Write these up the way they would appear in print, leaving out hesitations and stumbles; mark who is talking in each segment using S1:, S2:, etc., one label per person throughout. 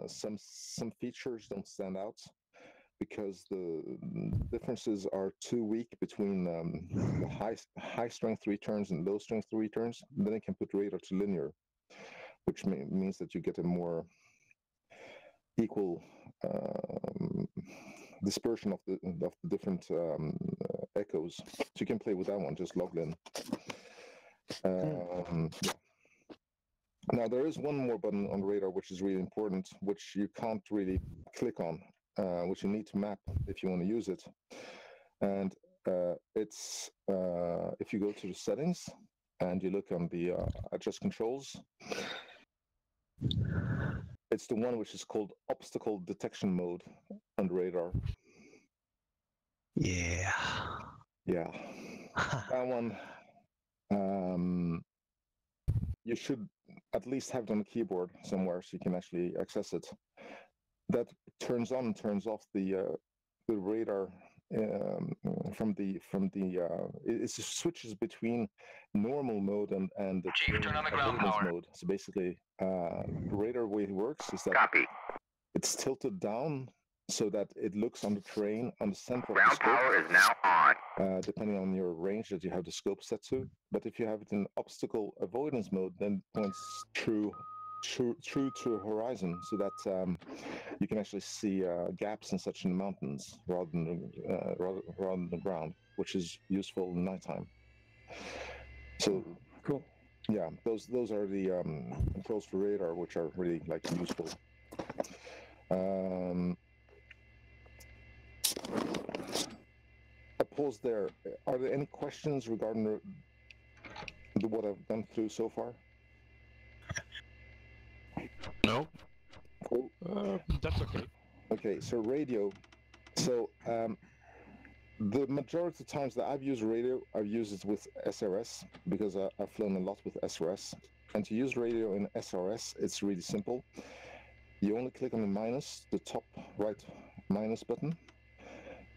S1: Some features don't stand out because the differences are too weak between the high strength returns and low strength returns. Then it can put radar to linear, which means that you get a more equal dispersion of the different echoes. So you can play with that one, just log in. Yeah. Now there is one more button on radar which is really important, which you can't really click on, which you need to map if you want to use it. And it's if you go to the settings and you look on the adjust controls, it's the one which is called obstacle detection mode on the radar.
S2: Yeah.
S1: Yeah. That one, you should at least have it on the keyboard somewhere so you can actually access it. That turns on and turns off the radar it switches between normal mode and the
S3: turn on the ground power
S1: mode. So basically, the radar way it works is that
S3: Copy.
S1: it's tilted down so that it looks on the terrain on the center of the
S3: Ground
S1: scope.
S3: power is now on.
S1: Depending on your range that you have the scope set to. But if you have it in obstacle avoidance mode, then it points true to horizon, so that you can actually see gaps and such in the mountains rather than the ground, which is useful in nighttime. So
S4: cool.
S1: Yeah, those are the controls for radar, which are really like useful. I pause there. Are there any questions regarding what I've gone through so far?
S5: No.
S1: Cool.
S5: That's okay.
S1: Okay, so radio. So the majority of the times that I've used radio, I've used it with SRS because I've flown a lot with SRS. And to use radio in SRS, it's really simple. You only click on the top right minus button,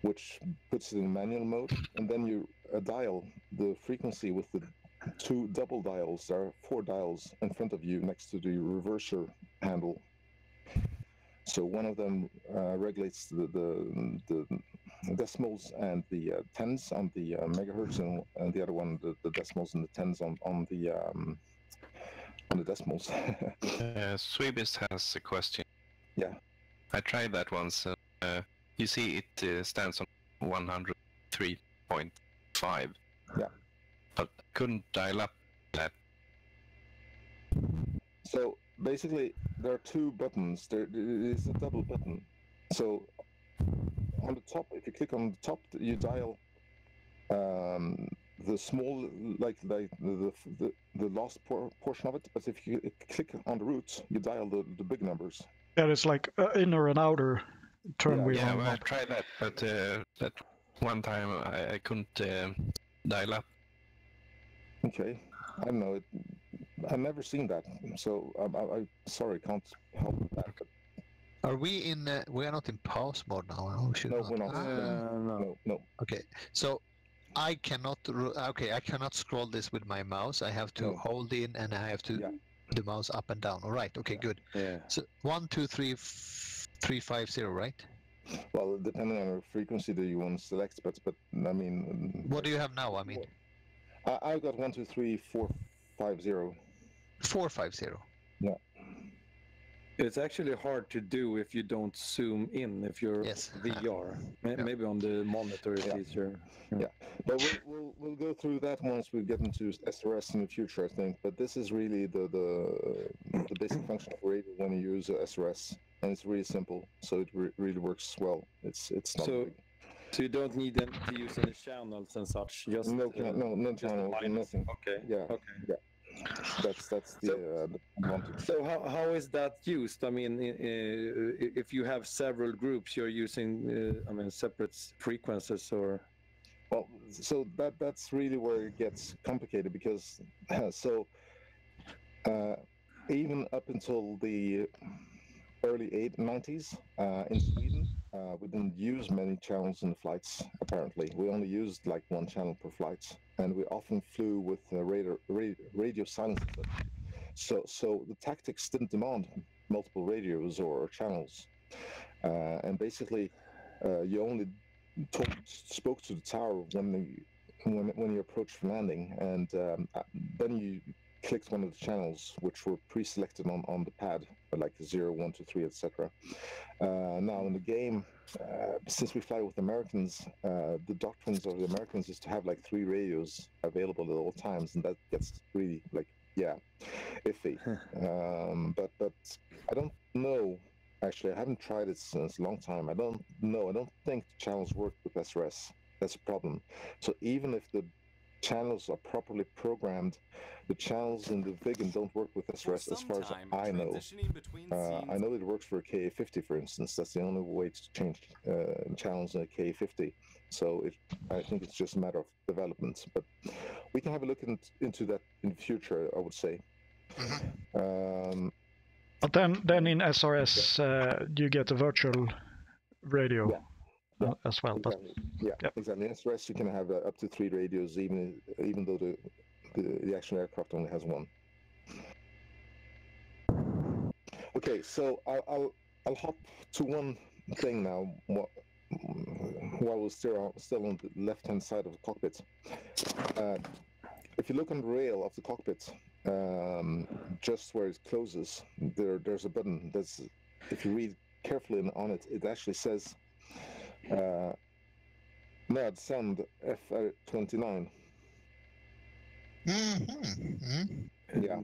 S1: which puts it in manual mode, and then you dial the frequency with the two double dials. There are 4 dials in front of you next to the reverser handle. So one of them regulates the decimals and the tens on the megahertz, and the other one the decimals and the tens on the decimals.
S5: Swebis has a question.
S1: Yeah.
S5: I tried that once. You see it stands on 103.5.
S1: Yeah.
S5: But couldn't dial up that.
S1: So basically, there are 2 buttons. There is a double button. So on the top, if you click on the top, you dial the small, like the last portion of it. But if you click on the roots, you dial the big numbers.
S6: Yeah, it's like inner and outer turn wheel.
S5: Yeah, well, I tried that, but that one time I couldn't dial up.
S1: Okay, I don't know. I've never seen that, so I sorry, can't help with that. But...
S2: Are we in? We are not in pause mode now. No,
S1: we're not. No.
S2: Okay, so I cannot. Okay, I cannot scroll this with my mouse. I have to hold in, and I have to the mouse up and down. All right. Okay, good.
S4: Yeah.
S2: So 1, 2, 3, 350, right?
S1: Well, depending on the frequency that you want to select, but I mean.
S2: What do you have now? I mean.
S1: I've got 1, 2, 3, 4, 5, 0.
S2: 450.
S1: Yeah.
S4: It's actually hard to do if you don't zoom in. If you're VR, maybe on the monitor it's easier.
S1: Yeah, but we'll go through that once we get into SRS in the future, I think. But this is really the basic function of radio when you use SRS, and it's really simple. So it really works well. It's not big.
S4: So you don't need them to use any channels and such. Just
S1: no channels, nothing.
S4: Okay.
S1: Yeah. Okay. Yeah. That's the advantage.
S4: So how is that used? I mean, if you have several groups, you're using separate frequencies, or?
S1: Well, so that's really where it gets complicated because even up until the early 90s in Sweden, we didn't use many channels in the flights. Apparently, we only used like 1 channel per flight, and we often flew with radio silence. So the tactics didn't demand multiple radios or channels, and basically you only spoke to the tower when you approached for landing, and then you clicked one of the channels which were pre-selected on the pad, like 0, 1, 2, 3, etc. Now in the game, since we fly with Americans, the doctrines of the Americans is to have like 3 radios available at all times, and that gets really like iffy. But I don't know. Actually, I haven't tried it since a long time. I don't know. I don't think the channels work with SRS. That's a problem. So even if the channels are properly programmed, the channels in the Viggen don't work with SRS as far as I know. I know it works for a KA50, for instance. That's the only way to change channels in a KA50. So I think it's just a matter of development. But we can have a look into that in the future, I would say.
S6: But then in SRS, you get a virtual radio as well.
S1: Exactly. Exactly. In SRS, you can have up to 3 radios, even though the actual aircraft only has 1. Okay, so I'll hop to one thing now. While we're still on the left-hand side of the cockpit, if you look on the rail of the cockpit, just where it closes, there's a button. If you read carefully on it, it actually says "Nad send FR29." Yeah.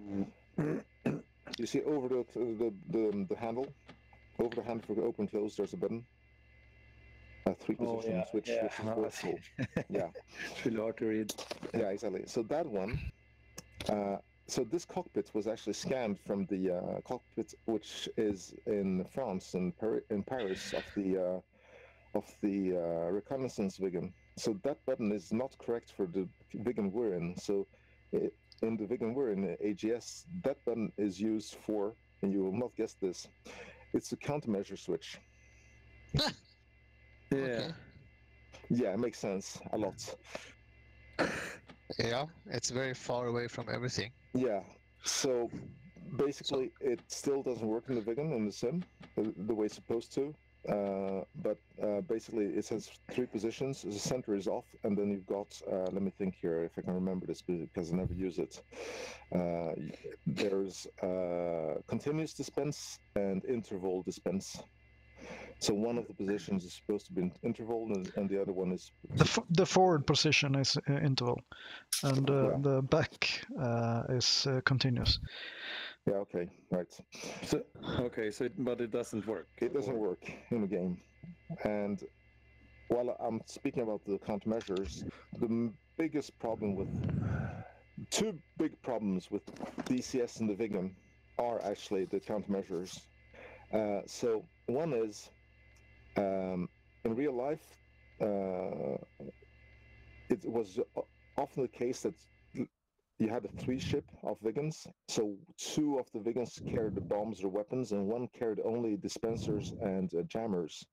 S1: You see over the handle, over the handle for open close, there's a button. A 3-position switch, which is vertical. Yeah.
S4: It's really hard to read.
S1: Yeah, exactly. So that one. So this cockpit was actually scanned from the cockpit, which is in France, in Paris, of the reconnaissance Viggen. So that button is not correct for the Viggen we're in. So in the Viggen we're in, AJS, that button is used for, and you will not guess this, it's a countermeasure switch.
S4: Yeah.
S1: Yeah, it makes sense a lot.
S2: Yeah, it's very far away from everything.
S1: Yeah, so basically it still doesn't work in the Viggen, in the sim, the way it's supposed to. But basically it has 3 positions. The center is off, and then you've got, let me think here if I can remember this because I never use it. There's continuous dispense and interval dispense. So one of the positions is supposed to be interval, and the other one is...
S6: The forward position is interval, and the back is continuous.
S1: Yeah, okay, right.
S4: So, but it doesn't work.
S1: It doesn't work in the game. And while I'm speaking about the countermeasures, the biggest problem with... 2 big problems with DCS and the Viggen are actually the countermeasures. So one is, in real life, it was often the case that you had a 3-ship of Viggens. So 2 of the Viggens carried the bombs or weapons, and 1 carried only dispensers and jammers.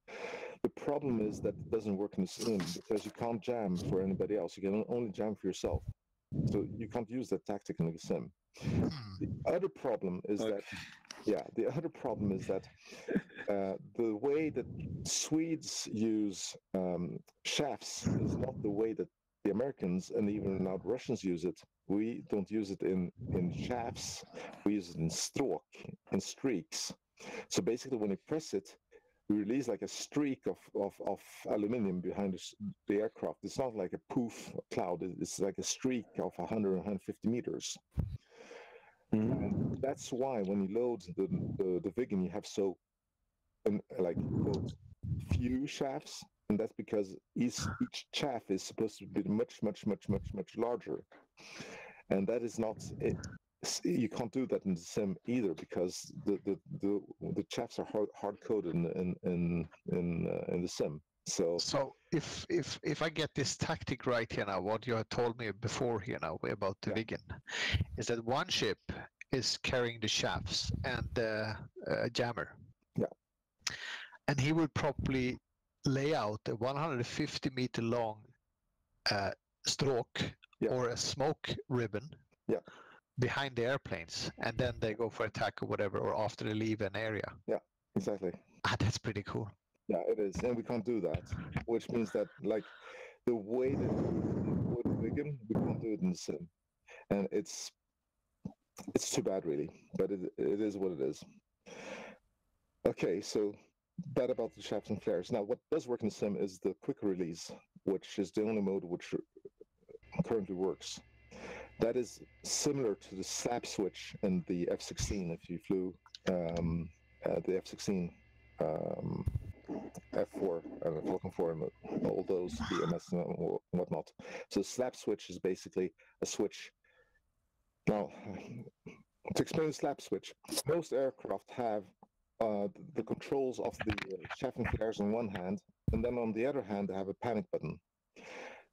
S1: The problem is that it doesn't work in the sim because you can't jam for anybody else. You can only jam for yourself. So you can't use that tactic in the sim. The other problem is that the way that Swedes use shafts is not the way that the Americans and even now the Russians use it. We don't use it in shafts. We use it in stroke, in streaks. So basically, when you press it, you release like a streak of aluminium behind the aircraft. It's not like a poof cloud. It's like a streak of 100 or 150 meters. And that's why when you load the Viggen, you have few shafts, and that's because each shaft is supposed to be much larger, and that is not it. You can't do that in the sim either because the shafts are hard coded in the sim. So
S2: if I get this tactic right here now, what you have told me before here now about the Viggen is that 1 ship is carrying the shafts and the jammer.
S1: Yeah.
S2: And he will probably lay out a 150 meter long stroke or a smoke ribbon behind the airplanes, and then they go for attack or whatever, or after they leave an area.
S1: Yeah, exactly.
S2: Ah, that's pretty cool.
S1: Yeah, it is, and we can't do that, which means that like the way that with Wigan, we can't do it in the sim, and it's too bad, really. But it is what it is. Okay, so that about the shafts and flares. Now, what does work in the sim is the quick release, which is the only mode which currently works. That is similar to the slap switch in the F-16 if you flew the F-16, F4, and Falcon 4, and all those BMS and whatnot. So slap switch is basically a switch. Now, to explain the slap switch, most aircraft have the controls of the chaff and flares on one hand, and then on the other hand they have a panic button.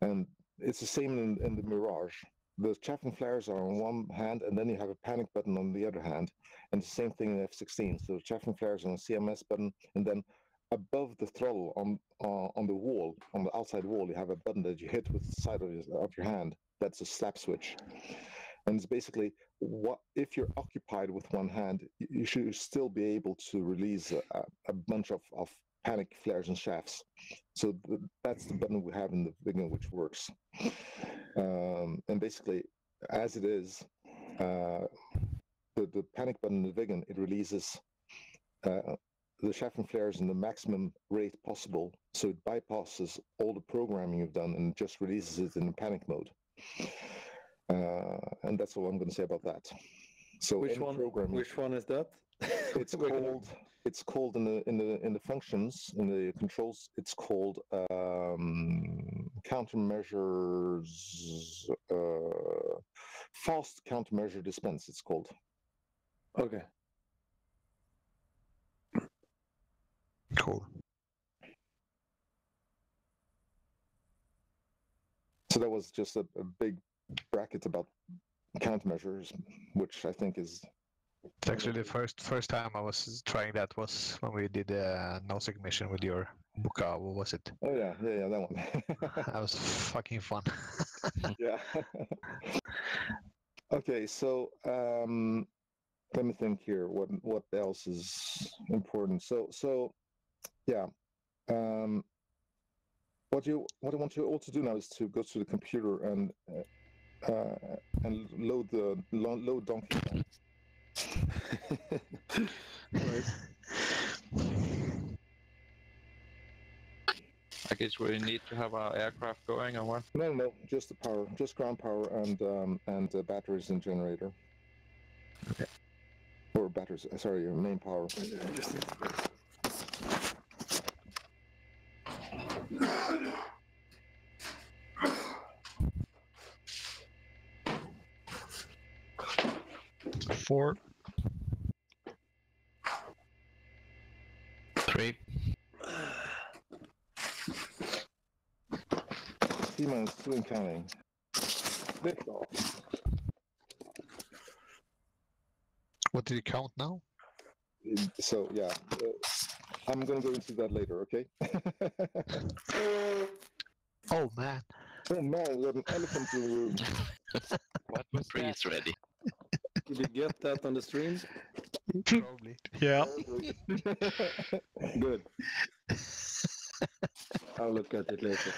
S1: And it's the same in the Mirage. The chaff and flares are on one hand, and then you have a panic button on the other hand, and the same thing in the F-16. So the chaff and flares on a CMS button, and then above the throttle on the wall, on the outside wall, you have a button that you hit with the side of your hand. That's a slap switch. And it's basically, what if you're occupied with one hand, you should still be able to release a bunch of panic flares and shafts. So that's the button we have in the beginning, which works. And basically, as it is, the panic button in the Vigan, it releases the shaft and flares in the maximum rate possible. So it bypasses all the programming you've done and just releases it in panic mode. And that's all I'm going to say about that. So
S4: which one is that?
S1: It's called in the functions, in the controls, it's called countermeasures, fast countermeasure dispense, it's called.
S4: Okay.
S2: Cool.
S1: So that was just a big bracket about countermeasures, which I think is...
S2: It's actually the first time I was trying that was when we did a NOSIC mission with your Buka. What was it?
S1: Oh yeah, that one.
S2: That was fucking fun.
S1: Yeah. Okay, so let me think here. What else is important? So yeah. What I want you all to do now is to go to the computer and load Donkey Kong.
S4: Right.
S5: I guess we need to have our aircraft going or what?
S1: No, just the power, just ground power and batteries and generator.
S2: Okay.
S1: Or batteries. Sorry, your main power.
S6: Four.
S5: 3.
S1: T-minus 2 and counting. Lift off.
S2: What did you count now?
S1: So yeah, I'm gonna go into that later. Okay.
S2: Oh man.
S1: Oh man, we have an elephant in the room.
S5: What was freeze ready?
S4: Did you get that on the stream?
S2: Probably.
S6: Yeah.
S4: Good. I'll look at it later.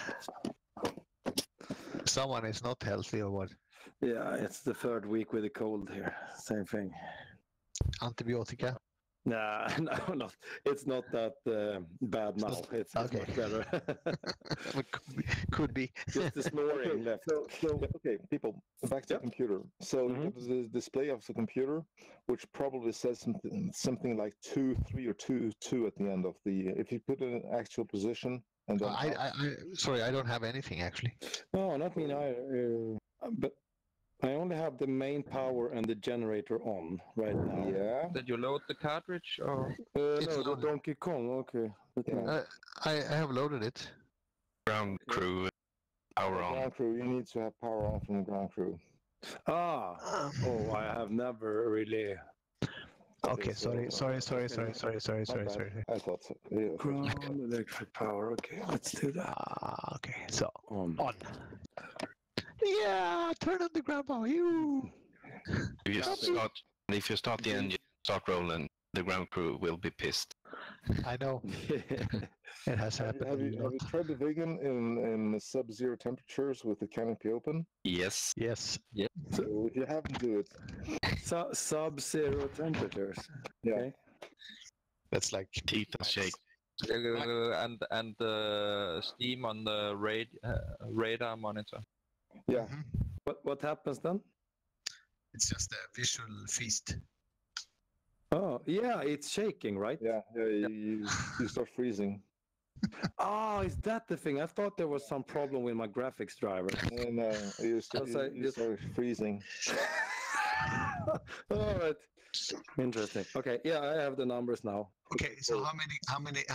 S2: Someone is not healthy or what?
S4: Yeah, it's the third week with a cold here. Same thing.
S2: Antibiotica?
S4: Nah, no, not. It's not that bad now. It's
S2: okay.
S4: much better.
S2: Could be.
S4: Just the snoring left.
S1: So okay, people, back to the computer. So the display of the computer, which probably says something like 2, 3, or 2, 2 at the end of the. If you put it in actual position, and then
S2: sorry, I don't have anything actually.
S4: No, not me either. But I only have the main power and the generator on right now.
S1: Yeah.
S5: Did you load the cartridge or?
S4: No, the Donkey Kong. Okay.
S2: I have loaded it.
S5: Ground crew power on.
S1: Ground crew. You need to have power on from the ground crew.
S4: Oh, I have never really.
S2: Okay, sorry.
S1: I thought so. Yeah.
S4: Ground electric power. Okay, let's do that.
S2: Okay, so
S4: On.
S2: Yeah, turn on the ground power. You.
S5: If you start the engine, start rolling, the ground crew will be pissed.
S2: I know. It has happened.
S1: Have you tried the vegan in sub-zero temperatures with the canopy open?
S5: Yes.
S2: Yes.
S1: So if you haven't, do it.
S4: Sub-zero temperatures.
S1: Yeah.
S4: Okay.
S2: That's like
S5: Teeth and shake.
S7: And steam on the radar monitor.
S1: Yeah.
S4: What happens then?
S2: It's just a visual feast.
S4: Oh, yeah, it's shaking, right?
S1: Yeah. You start freezing.
S4: Oh, is that the thing? I thought there was some problem with my graphics driver.
S1: And you start freezing.
S4: All right. Interesting. Okay, yeah, I have the numbers now.
S2: Okay, so how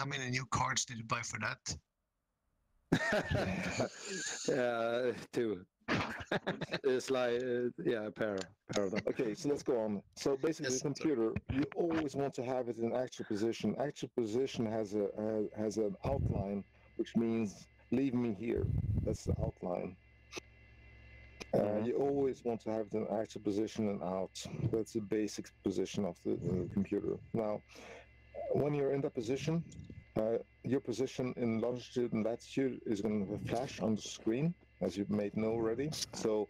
S2: many new cards did you buy for that?
S4: 2. It's like a pair of them.
S1: Okay, so let's go on. So basically, the computer, you always want to have it in actual position. Actual position has an outline, which means leave me here. That's the outline. You always want to have it in actual position and out. That's the basic position of the computer. Now, when you're in that position, your position in longitude and latitude is going to flash on the screen, as you may know already. So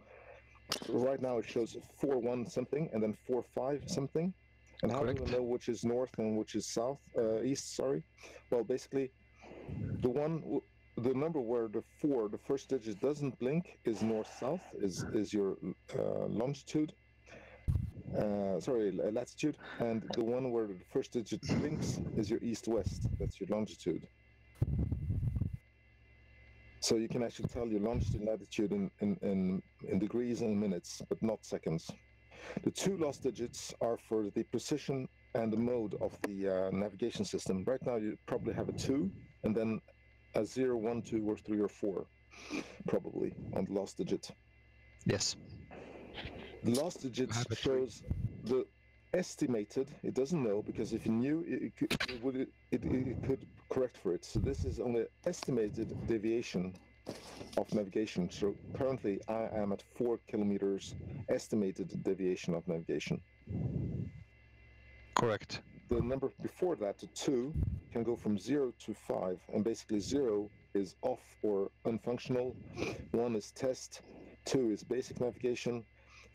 S1: right now it shows 4-1 something and then 4-5 something. And how do we know which is north and which is south, east, sorry? Well, basically, the number where the first digit doesn't blink is north-south, is your longitude. Latitude. And the one where the first digit blinks is your east-west. That's your longitude. So you can actually tell your longitude and latitude in degrees and minutes, but not seconds. The 2 last digits are for the position and the mode of the navigation system. Right now you probably have a 2 and then a 0, 1, 2, or 3 or 4, probably, on the last digit.
S2: Yes.
S1: The last digit shows the estimated. It doesn't know, because if it knew, it could correct for it. So this is only estimated deviation of navigation. So currently I am at 4 kilometers estimated deviation of navigation.
S2: Correct.
S1: The number before that, to 2, can go from 0 to 5, and basically 0 is off or unfunctional, 1 is test, 2 is basic navigation,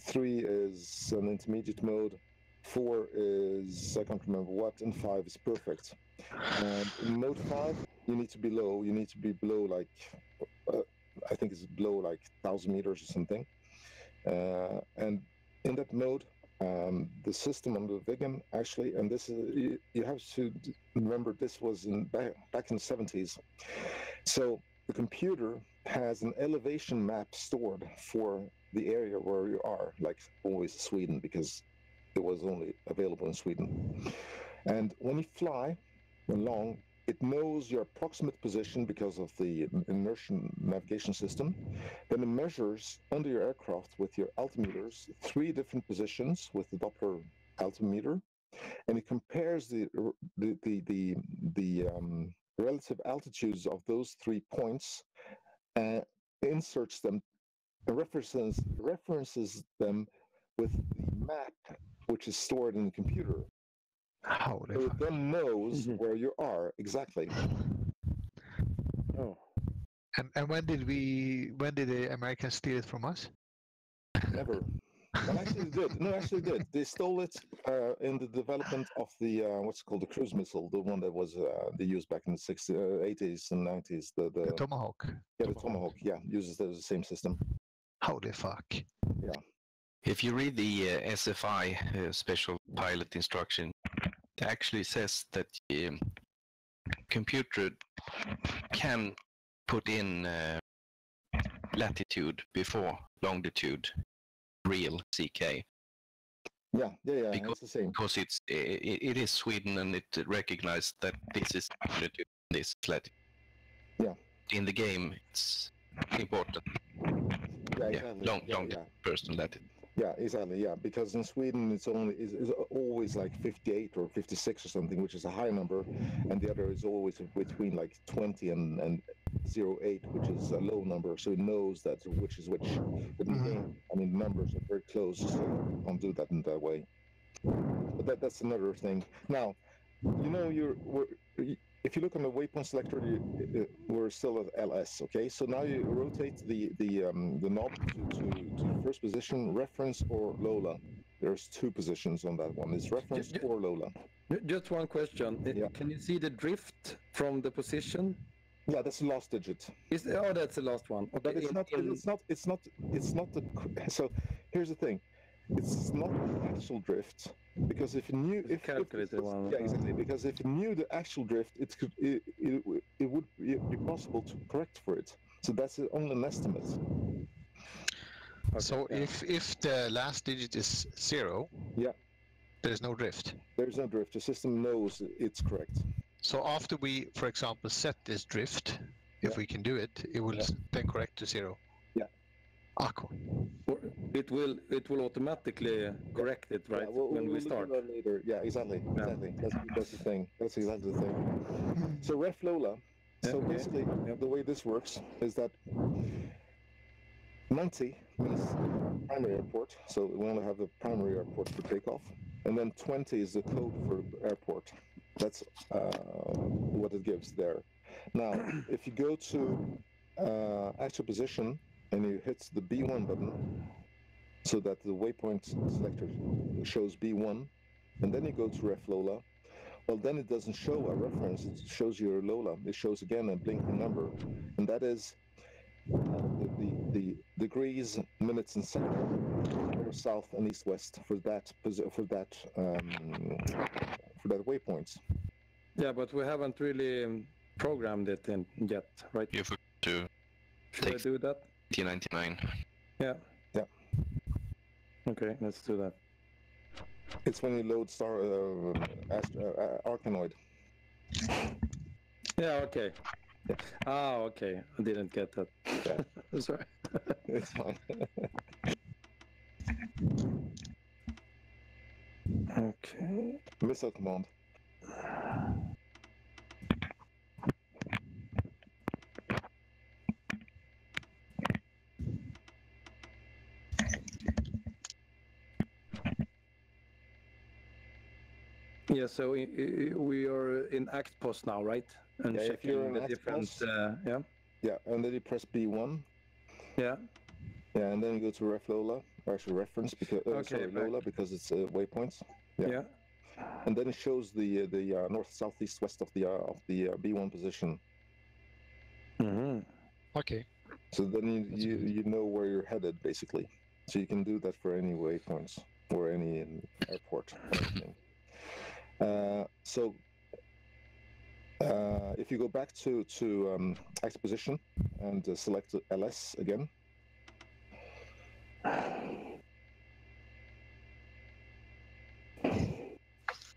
S1: 3 is an intermediate mode, 4 is I can't remember what, and 5 is perfect. And in mode 5, you need to be low. You need to be below like I think it's below like 1,000 meters or something. And in that mode, the system on the vegan actually, and this is you have to remember this was back in the 70s. So the computer has an elevation map stored for the area where you are, like always Sweden, because it was only available in Sweden. And when you fly along, it knows your approximate position because of the inertial navigation system. Then it measures under your aircraft with your altimeters 3 different positions with the Doppler altimeter, and it compares the relative altitudes of those 3 points, and inserts them, and references them with the map which is stored in the computer. So it then knows where you are exactly.
S4: Oh.
S2: And when did the Americans steal it from us?
S1: Never. Well, actually they did. No, actually they did. They stole it in the development of the what's called the cruise missile, the one that was they used back in the 80s and 90s. The
S2: Tomahawk.
S1: Yeah, the Tomahawk. Yeah, uses the same system.
S2: Holy fuck.
S1: Yeah.
S5: If you read the SFI special pilot instruction, it actually says that computer can put in latitude before longitude, real CK.
S1: Yeah, it's the same.
S5: Because it is Sweden, and it recognized that this is longitude, this is latitude.
S1: Yeah.
S5: In the game, it's important.
S1: Yeah, exactly.
S5: Long personal latitude.
S1: Yeah, exactly. Yeah, because in Sweden it's always like 58 or 56 or something, which is a high number, and the other is always between like 20 and 08, which is a low number, so it knows that which is which. But in the game, I mean, numbers are very close, so you can't do that in that way. But that's another thing. Now, you know, if you look on the waypoint selector, we're still at LS. Okay, so now you rotate the knob to first position, reference or Lola. There's two positions on that one. It's reference or Lola.
S4: Just one question.
S1: Yeah.
S4: Can you see the drift from the position?
S1: Yeah, that's the last digit.
S4: Oh, that's the last one. Okay.
S1: But it's not the. So here's the thing. It's not the actual drift, because if you knew
S4: one.
S1: Yeah, exactly. Because if you knew the actual drift, it would be possible to correct for it. So that's only an estimate.
S2: Okay, so yeah. if the last digit is 0,
S1: yeah,
S2: there's no drift.
S1: There's no drift. The system knows it's correct.
S2: So after we, for example, set this drift, if we can do it, it will then correct to 0.
S1: Yeah.
S2: Ah, cool.
S4: It will automatically correct it, right?
S1: Yeah,
S4: when we start.
S1: Later. Yeah, exactly. Exactly. That's the thing. That's exactly the thing. So ref Lola. So basically, the way this works is that 90 means primary airport, so we only have the primary airport for takeoff, and then 20 is the code for airport. That's what it gives there. Now, if you go to actual position and you hit the B1 button, so that the waypoint selector shows B1, and then you go to ref Lola, well, then it doesn't show a reference, it shows your Lola. It shows again a blinking number, and that is the degrees, minutes, and seconds, north, south, and east, west for that waypoint.
S4: Yeah, but we haven't really programmed it in yet, right?
S5: You forgot to.
S4: Should I do that?
S5: 1999.
S4: Yeah.
S1: Yeah.
S4: Okay, let's do that.
S1: It's when you load Arkanoid.
S4: Yeah. Okay. Ah, okay. I didn't get that. Yeah. Sorry.
S1: It's fine.
S4: Okay.
S1: Missile command.
S4: Yeah, so we are in act post now, right? And
S1: yeah,
S4: checking the different. Yeah.
S1: Yeah, and then you press B1.
S4: Yeah.
S1: Yeah, and then you go to ref Lola, or actually reference because Lola because it's waypoints.
S4: Yeah.
S1: And then it shows the north, south, east, west of the B1 position.
S4: Mm-hmm.
S2: Okay.
S1: So then you know where you're headed basically. So you can do that for any waypoints or any airport. So if you go back to active position and select LS again.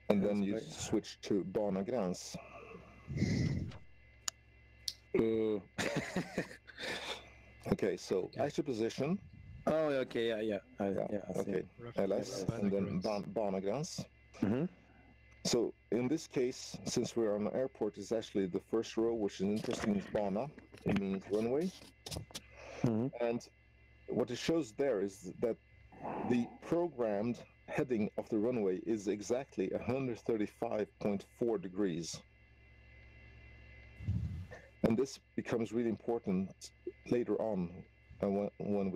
S1: And then you switch to banagräns. Okay, so active position.
S4: Oh, okay, yeah.
S1: Okay, LS and then banagräns.
S4: Mm-hmm.
S1: So in this case, since we're on an airport, it's actually the first row, which is interesting, is bana. It means runway.
S4: Mm-hmm.
S1: And what it shows there is that the programmed heading of the runway is exactly 135.4 degrees. And this becomes really important later on when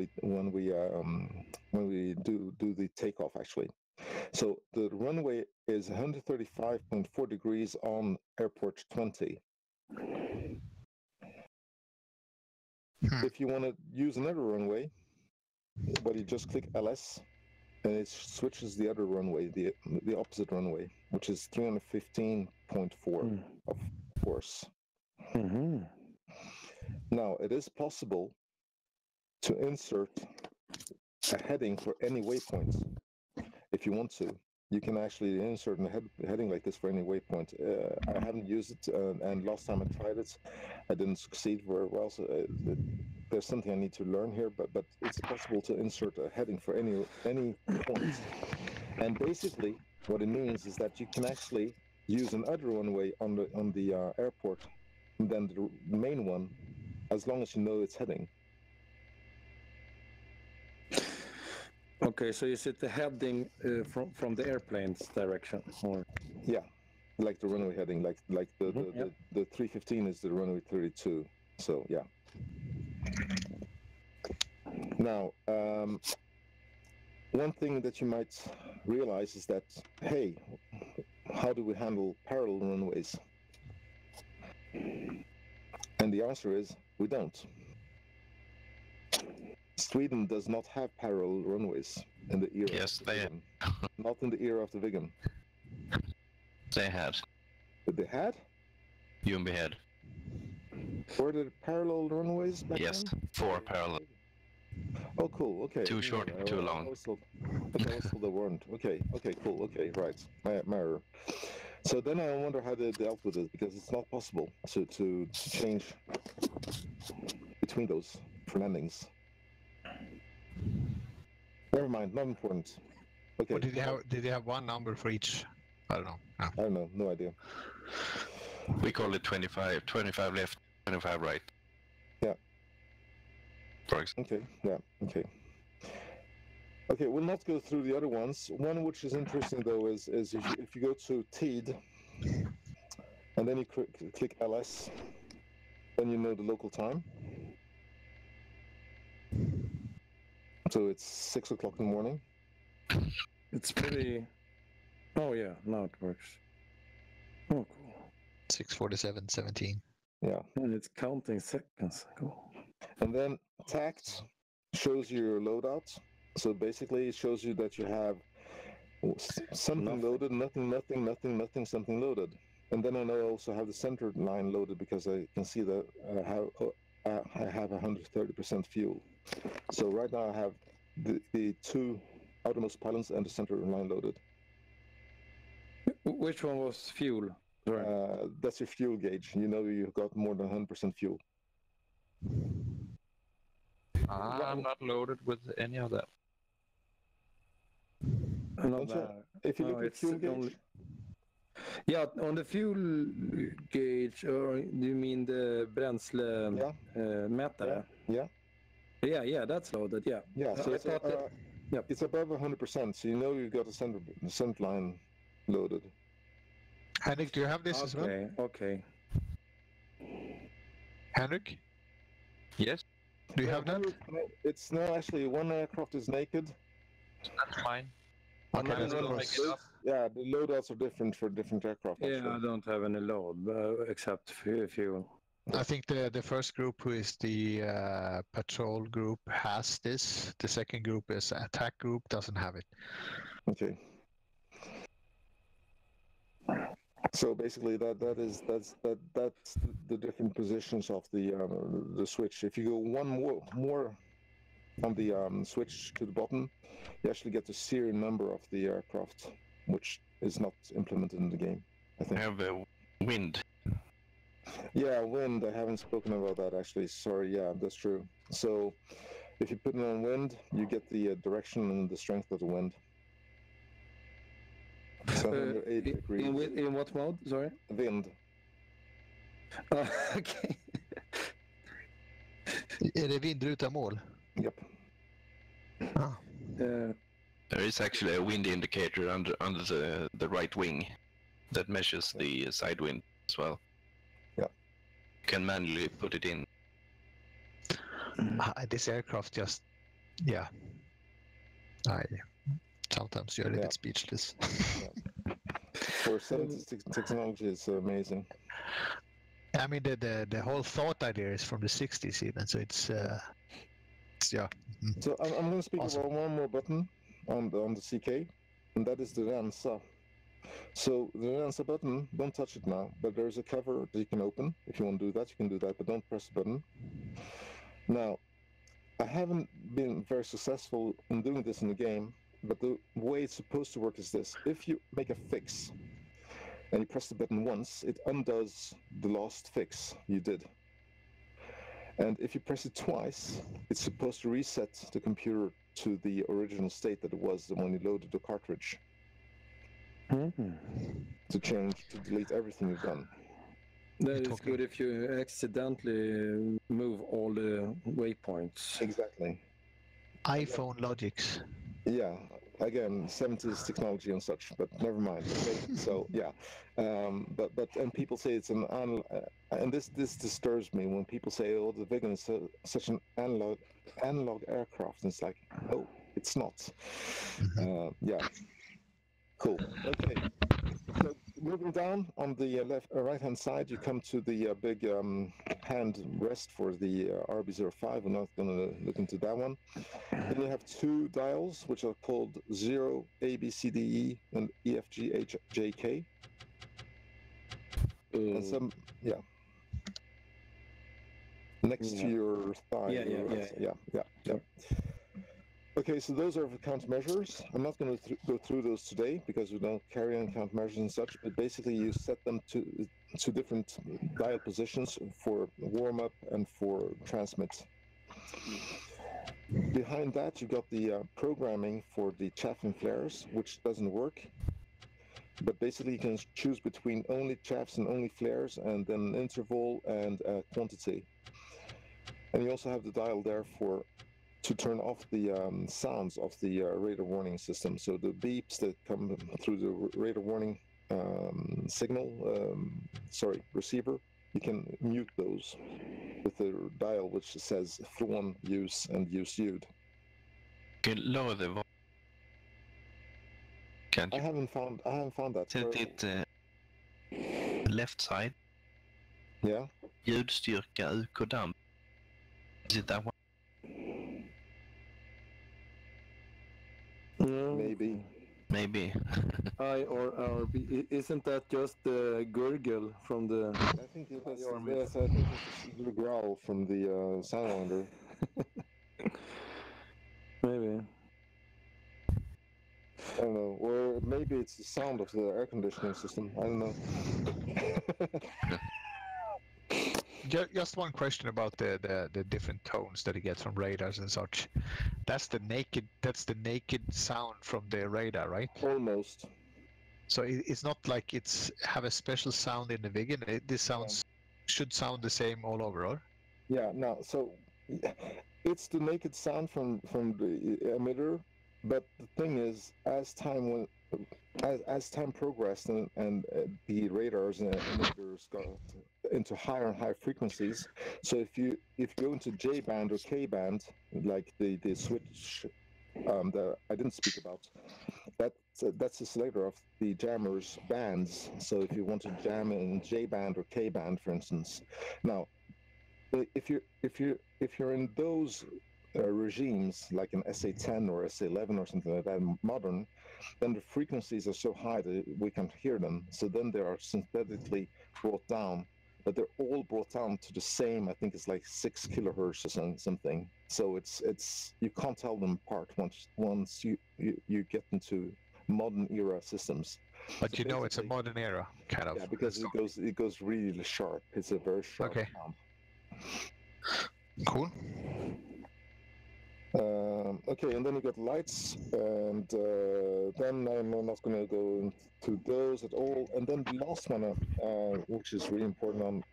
S1: we do the takeoff actually. So the runway is 135.4 degrees on airport 20. If you want to use another runway, but you just click LS and it switches the other runway, the opposite runway, which is 315.4 of course.
S4: Mm-hmm.
S1: Now it is possible to insert a heading for any waypoint. If you want to, you can actually insert a heading like this for any waypoint. I haven't used it, and last time I tried it, I didn't succeed very well. So there's something I need to learn here, but it's possible to insert a heading for any point. And basically, what it means is that you can actually use another runway on the airport than the main one, as long as you know it's heading.
S4: Okay, so is it the heading from the airplane's direction, or?
S1: Yeah, like the runway heading, like the 315 is the runway 32. So yeah. Now, one thing that you might realize is that, hey, how do we handle parallel runways? And the answer is, we don't. Sweden does not have parallel runways in the era.
S5: Yes, they have.
S1: Not in the era of the Viggen.
S5: They had.
S1: But they had?
S5: Ljungbyhed.
S1: Were there parallel runways back
S5: Yes,
S1: then?
S5: 4 parallel.
S1: Oh, cool. Okay.
S5: Too short, too long.
S1: I always thought there weren't. Okay. Cool. Okay. Right. My error. So then I wonder how they dealt with it, because it's not possible to change between those for landings. Never mind. Not important. Okay.
S2: Or did they have one number for each? I don't know. No.
S1: I don't know. No idea.
S5: We call it 25 left, 25 right.
S1: Yeah.
S5: For example.
S1: Okay. Yeah. Okay. Okay, we'll not go through the other ones. One which is interesting though is if you go to TEED and then you click LS, then you know the local time. So it's 6 o'clock in the morning.
S4: It's pretty. Oh yeah, now it works. Oh cool.
S2: 6:47:17.
S1: Yeah.
S4: And it's counting seconds. Cool.
S1: And then TACT shows you your loadout. So basically it shows you that you have something loaded, nothing, something loaded. And then I know I also have the center line loaded because I can see that I have 130% fuel. So right now I have the 2 outermost pylons and the center line loaded.
S4: Which one was fuel?
S1: That's your fuel gauge. You know you've got more than 100% fuel.
S7: I'm not loaded with any of that.
S1: If you look at fuel gauge.
S4: Yeah, on the fuel gauge, or do you mean the bränsle mätare? Yeah, that's loaded. Yeah.
S1: Yeah, so it's above 100%, so you know you've got the center line loaded.
S2: Henrik, do you have this as well?
S4: Okay.
S2: Henrik?
S7: Yes?
S2: Do you have that?
S1: It's no, actually, one aircraft is naked.
S7: That's fine.
S2: Okay, let's go.
S1: Yeah, the loadouts are different for different aircraft.
S4: Yeah,
S1: actually.
S4: I don't have any load except fuel.
S2: I think the first group, who is the patrol group, has this. The second group is attack group, doesn't have it.
S1: Okay. So basically, that's the different positions of the switch. If you go one more on the switch to the bottom, you actually get the serial number of the aircraft, which is not implemented in the game, I think.
S5: I have wind.
S1: Yeah, wind. I haven't spoken about that actually. Sorry. Yeah, that's true. So if you put it on wind, you get the direction and the strength of the wind. So 108 degrees.
S4: In what mode? Sorry.
S1: Wind.
S4: Okay.
S2: Är det vindruta mål?
S1: Yep.
S5: There is actually a wind indicator under the right wing that measures the side wind as well.
S1: Yeah.
S5: You can manually put it in.
S2: This aircraft just, yeah. Sometimes you're a little bit speechless.
S1: For 76 technology, it's amazing.
S2: I mean, the whole thought idea is from the 60s even, so it's yeah.
S1: So I'm going to speak about one more button on the CK, and that is the Rensa. So the Rensa button, don't touch it now, but there's a cover that you can open. If you want to do that, you can do that, but don't press the button. Now, I haven't been very successful in doing this in the game, but the way it's supposed to work is this. If you make a fix and you press the button once, it undoes the last fix you did. And if you press it twice, it's supposed to reset the computer to the original state that it was when you loaded the cartridge. To delete everything you've done.
S4: That is good if you accidentally move all the waypoints.
S1: Exactly.
S2: iPhone logics.
S1: Yeah, again, 70s technology and such, but never mind. Okay, so yeah, and people say it's an and this disturbs me when people say, oh, the Viggen is such an analog aircraft. And it's like, no, it's not. Yeah, cool. Okay. So moving down on the right-hand side, you come to the big hand rest for the RB05. We're not going to look into that one. Then you have two dials, which are called 0, A, B, C, D, E, and E, F, G, H, J, K. And some, yeah. Next to your thigh. Yeah. Okay, so those are the countermeasures. I'm not going to go through those today because we don't carry on countermeasures and such, but basically you set them to different dial positions for warm-up and for transmit. Behind that, you got the programming for the chaff and flares, which doesn't work. But basically you can choose between only chaffs and only flares, and then interval and quantity. And you also have the dial there to turn off the sounds of the radar warning system. So the beeps that come through the radar warning receiver, you can mute those with the dial which says från use and use ljud.
S5: Lower the volume. Can't you?
S1: I haven't found that.
S5: Isn't it left side?
S1: Yeah.
S5: Ljudstyrka, UK damp. Is it that one?
S1: Maybe.
S5: Maybe.
S4: I or RB. Isn't that just the gurgle from the...
S1: I think it's the growl from the Soundwinder.
S4: Maybe.
S1: I don't know. Or maybe it's the sound of the air conditioning system. I don't know.
S2: Just one question about the different tones that it gets from radars and such. That's the naked sound from the radar, right?
S1: Almost.
S2: So it's not like it's have a special sound in the Viggen. This sounds should sound the same all over, or?
S1: Yeah. No. So it's the naked sound from the emitter, but the thing is, as time progressed and the radars and emitters got into higher and higher frequencies. So if you go into J band or K band, like the switch that I didn't speak about, that's the selector of the jammer's bands. So if you want to jam in J band or K band, for instance, now if you're in those regimes like an SA10 or SA11 or something like that, modern, then the frequencies are so high that we can't hear them. So then they are synthetically brought down, but they're all brought down to the same. I think it's like 6 kilohertz or something. So it's you can't tell them apart once you get into modern era systems.
S2: But so you know it's a modern era kind of.
S1: Yeah, because it goes really sharp. It's a very sharp sound.
S2: Cool.
S1: Okay, and then you got lights, and then I'm not going to go into those at all. And then the last one, which is really important,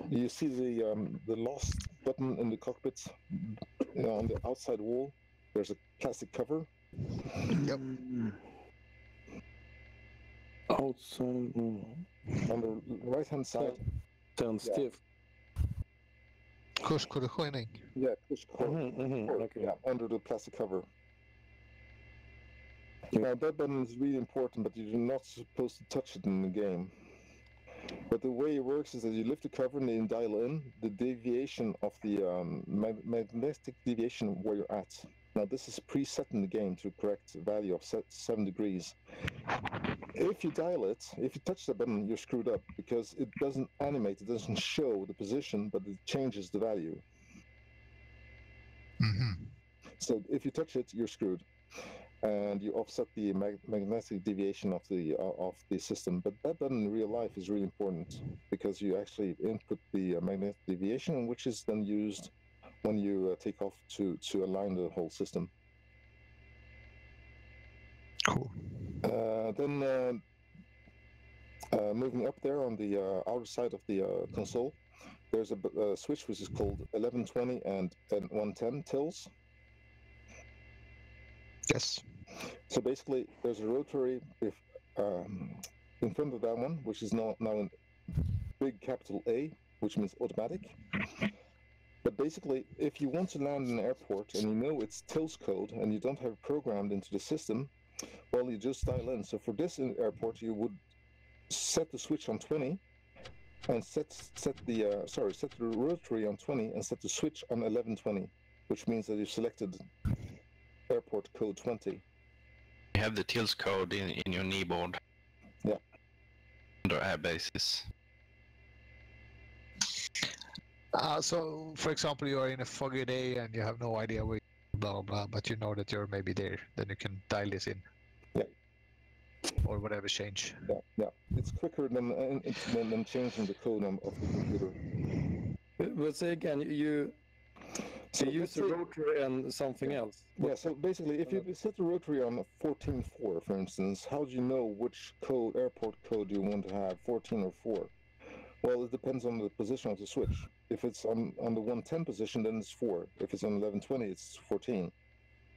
S1: you see the lost button in the cockpit, on the outside wall. There's a plastic cover.
S2: Yep.
S4: Outside
S1: on the right-hand side.
S4: Sounds stiff.
S2: Kurskorrigering.
S1: Yeah, okay. Yeah, under the plastic cover. Now that button is really important, but you're not supposed to touch it in the game. But the way it works is that you lift the cover and then dial in the deviation of the magnetic deviation where you're at. Now this is preset in the game to a correct value of 7 degrees. If you dial it, if you touch the button, you're screwed up because it doesn't animate, it doesn't show the position, but it changes the value. So if you touch it, you're screwed, and you offset the magnetic deviation of the system. But that button in real life is really important because you actually input the magnetic deviation, which is then used when you take off to align the whole system.
S2: Cool.
S1: Then Moving up there on the outer side of the console, there's a switch which is called 1120 and 110 tills.
S2: Yes.
S1: So basically, there's a rotary in front of that one, which is now in big capital A, which means automatic. But basically, if you want to land in an airport and you know it's tills code and you don't have it programmed into the system, well, you just dial in. So for this airport, you would set the switch on 20 and set the rotary on 20 and set the switch on 1120, which means that you've selected airport code 20.
S5: You have the tills code in your kneeboard.
S1: Yeah.
S5: Under air basis.
S2: So, for example, you are in a foggy day and you have no idea where blah blah blah, but you know that you're maybe there. Then you can dial this in.
S1: Yeah.
S2: Or whatever change.
S1: Yeah. It's quicker than changing the code of the computer.
S4: But say again, you use the rotary and something else.
S1: Yeah. So basically, if you set the rotary on 14.4, for instance, how do you know which airport code you want to have, 14 or 4? Well, it depends on the position of the switch. If it's on the 110 position, then it's 4. If it's on 1120, it's 14.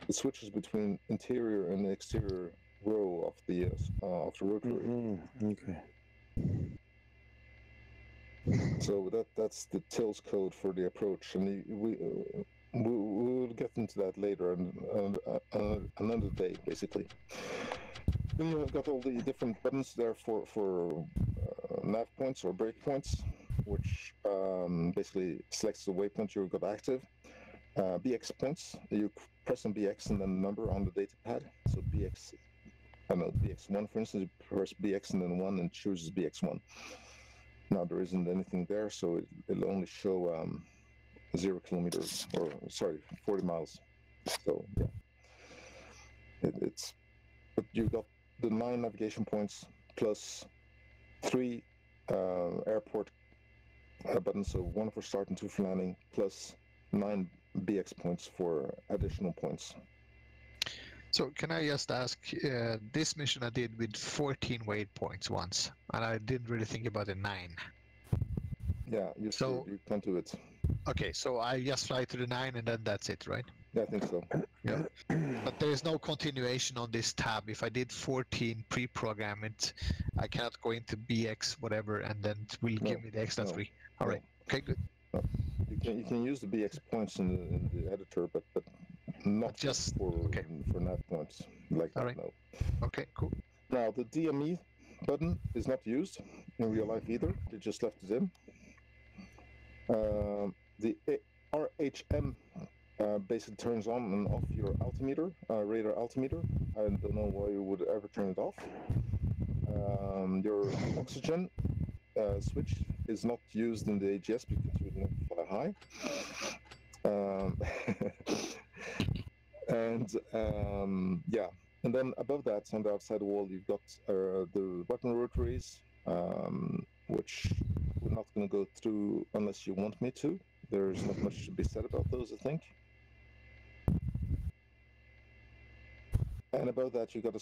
S1: It switches between interior and exterior row of the rotary.
S4: Mm-hmm. Okay.
S1: So that's the tills code for the approach, and we'll get into that later another day, basically. Then you've got all the different buttons there for nav points or break points, which basically selects the waypoint you've got active. BX points, you press on BX and then the number on the data pad. So BX1, for instance, you press BX and then 1 and chooses BX1. Now there isn't anything there, so it'll only show 0 kilometers, or sorry, 40 miles. So yeah, but you've got the 9 navigation points plus 3 airport buttons, so 1 for start and 2 for landing, plus 9 BX points for additional points.
S2: So can I just ask, this mission I did with 14 waypoints once, and I didn't really think about the 9.
S1: Yeah, you can't do it.
S2: Okay, so I just fly to the 9 and then that's it, right?
S1: Yeah, I think so.
S2: Yeah. But there is no continuation on this tab. If I did 14 pre-program it, I cannot go into BX whatever and then it will give me the extra 3. All right. Okay, good.
S1: No. You can use the BX points in the editor, but not just for nav points like that. Right. No.
S2: Okay, cool.
S1: Now the DME button is not used in real life either. They just left it in. The RHM basically turns on and off your altimeter, radar altimeter. I don't know why you would ever turn it off. Your oxygen switch is not used in the AJS because we don't fly high. And then above that, on the outside wall, you've got the button rotaries, which we're not going to go through unless you want me to. There's not much to be said about those, I think. And above that, you've got a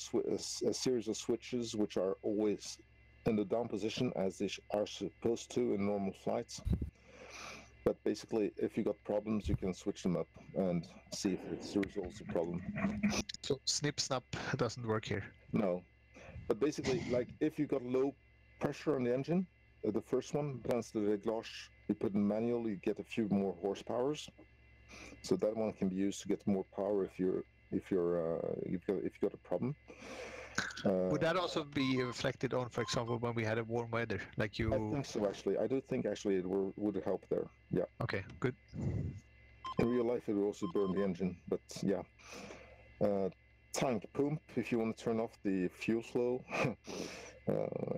S1: series of switches which are always in the down position as they are supposed to in normal flights. But basically, if you got problems, you can switch them up and see if it resolves the problem.
S2: So snip snap doesn't work here?
S1: No. But basically, like if you got low pressure on the engine, the first one, bränsle reglage, you put in manual, you get a few more horsepowers. So that one can be used to get more power if you've got a problem.
S2: Would that also be reflected on, for example, when we had a warm weather, like you?
S1: I think so, actually. I do think actually it would help there. Yeah.
S2: Okay, good.
S1: In real life, it would also burn the engine, but yeah. Tank pump, if you want to turn off the fuel flow,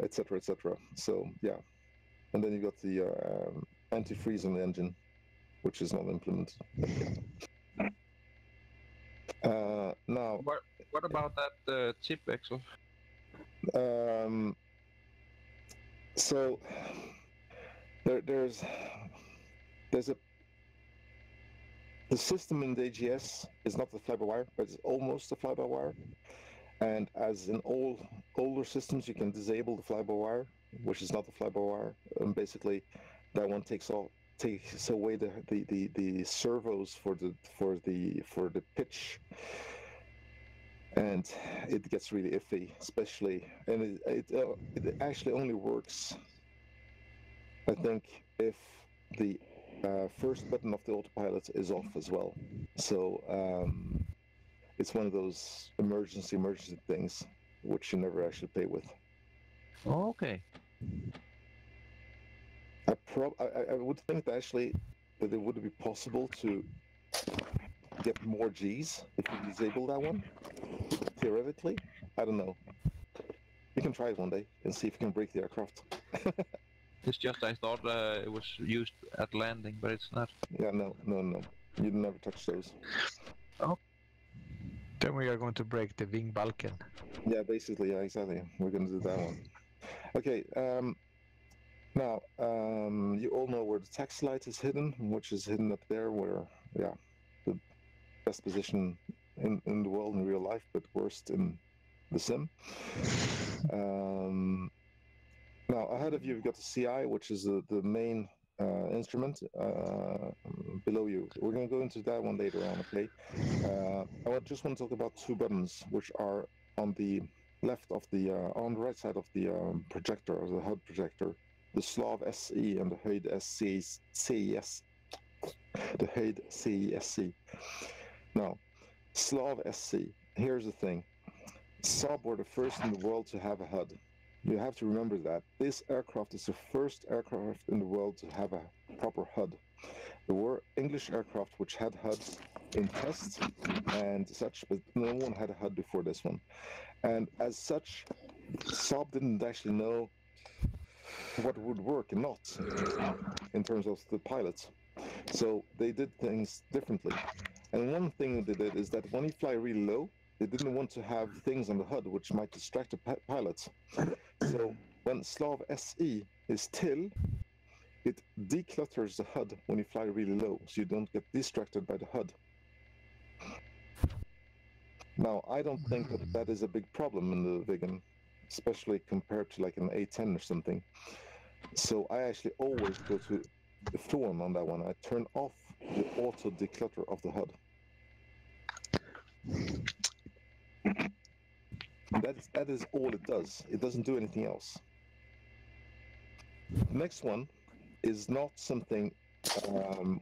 S1: etc., etc. So yeah, and then you got the antifreeze on the engine, which is not implemented. Now,
S7: what about that chip, Axel?
S1: So there's the system in the AJS is not the fly-by-wire, but it's almost a fly-by-wire. And as in all older systems, you can disable the fly-by-wire which is not the fly-by-wire. Basically, that one takes away the servos for the pitch, and it gets really iffy, especially, and it actually only works, I think, if the first button of the autopilot is off as well. So it's one of those emergency things which you never actually play with.
S8: Okay.
S1: I would think that actually that it would be possible to get more Gs if you disable that one. Theoretically, I don't know. You can try it one day and see if you can break the aircraft.
S7: It's just I thought it was used at landing, but it's not.
S1: Yeah, no. You never touch those.
S2: Oh. Then we are going to break the wing balcony.
S1: Yeah, basically, yeah, exactly. We're going to do that one. Okay. Now, you all know where the taxi light is hidden, which is hidden up there, where, yeah, the best position in the world in real life, but worst in the sim. Now, ahead of you, you've got the CI, which is the main instrument below you. We're going to go into that one later on, okay? I just want to talk about two buttons, which are on the left of the, on the right side of the projector, or the HUD projector. The Slav SE and the HOTAS CES. The HOTAS CESC. Now, Slav SC, here's the thing. Saab were the first in the world to have a HUD. You have to remember that. This aircraft is the first aircraft in the world to have a proper HUD. There were English aircraft which had HUDs in test and such, but no one had a HUD before this one. And as such, Saab didn't actually know what would work and not in terms of the pilots. So they did things differently. And one thing they did is that when you fly really low, they didn't want to have things on the HUD which might distract the pilots. So when Slav SE is still, it declutters the HUD when you fly really low, so you don't get distracted by the HUD. Now, I don't think that that is a big problem in the Viggen, especially compared to like an A10 or something. So I actually always go to the Thorn on that one. I turn off the auto declutter of the HUD. That is all it does. It doesn't do anything else. The next one is not something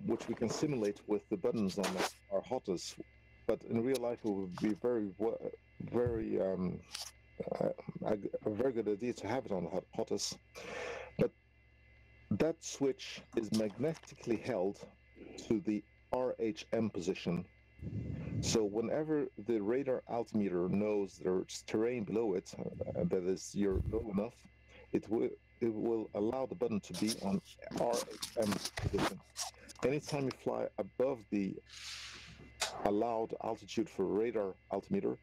S1: which we can simulate with the buttons on our HOTAS, but in real life it would be a very good idea to have it on the HOTAS. But that switch is magnetically held to the RHM position. So whenever the radar altimeter knows there's terrain below it, that is you're low enough, it will allow the button to be on RHM position. Anytime you fly above the allowed altitude for radar altimeter,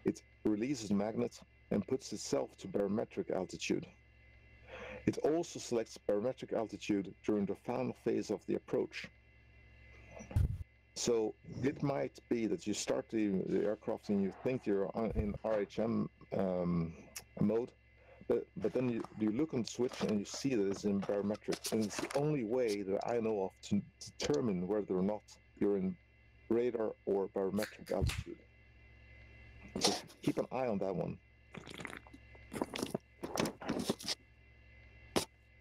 S1: it releases magnet and puts itself to barometric altitude. It also selects barometric altitude during the final phase of the approach. So it might be that you start the aircraft and you think you're in RHM mode, but then you look on the switch and you see that it's in barometric, and it's the only way that I know of to determine whether or not you're in radar or barometric altitude. So keep an eye on that one.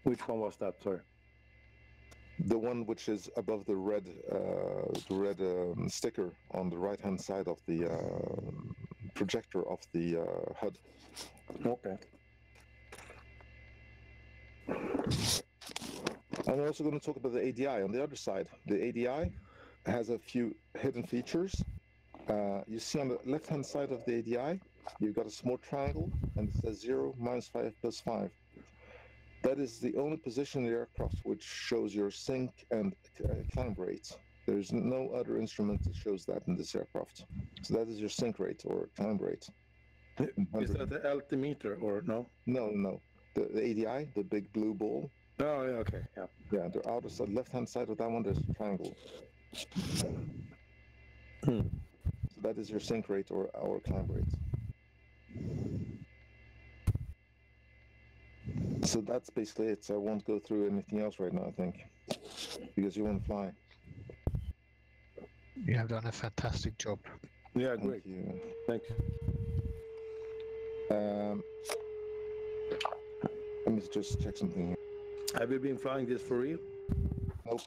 S4: Which one was that, sorry?
S1: The one which is above the red sticker on the right-hand side of the projector of the HUD.
S4: Okay.
S1: I'm also going to talk about the ADI on the other side. The ADI has a few hidden features. You see on the left-hand side of the ADI, you've got a small triangle, and it says 0, -5, +5. That is the only position in the aircraft which shows your sink and climb rate. There's no other instrument that shows that in this aircraft. So that is your sink rate or climb rate.
S4: Is that the altimeter or no?
S1: No. The ADI, the big blue ball.
S4: Oh, yeah, okay, yeah.
S1: Yeah, the outer side, left-hand side of that one, there's a triangle.
S4: So
S1: that is your sink rate or climb rate. So that's basically it. So I won't go through anything else right now, I think, because you won't fly.
S2: You have done a fantastic job.
S4: Yeah, great.
S1: Thank you.
S4: Thanks.
S1: Let me just check something here.
S4: Have you been flying this for real?
S1: Nope.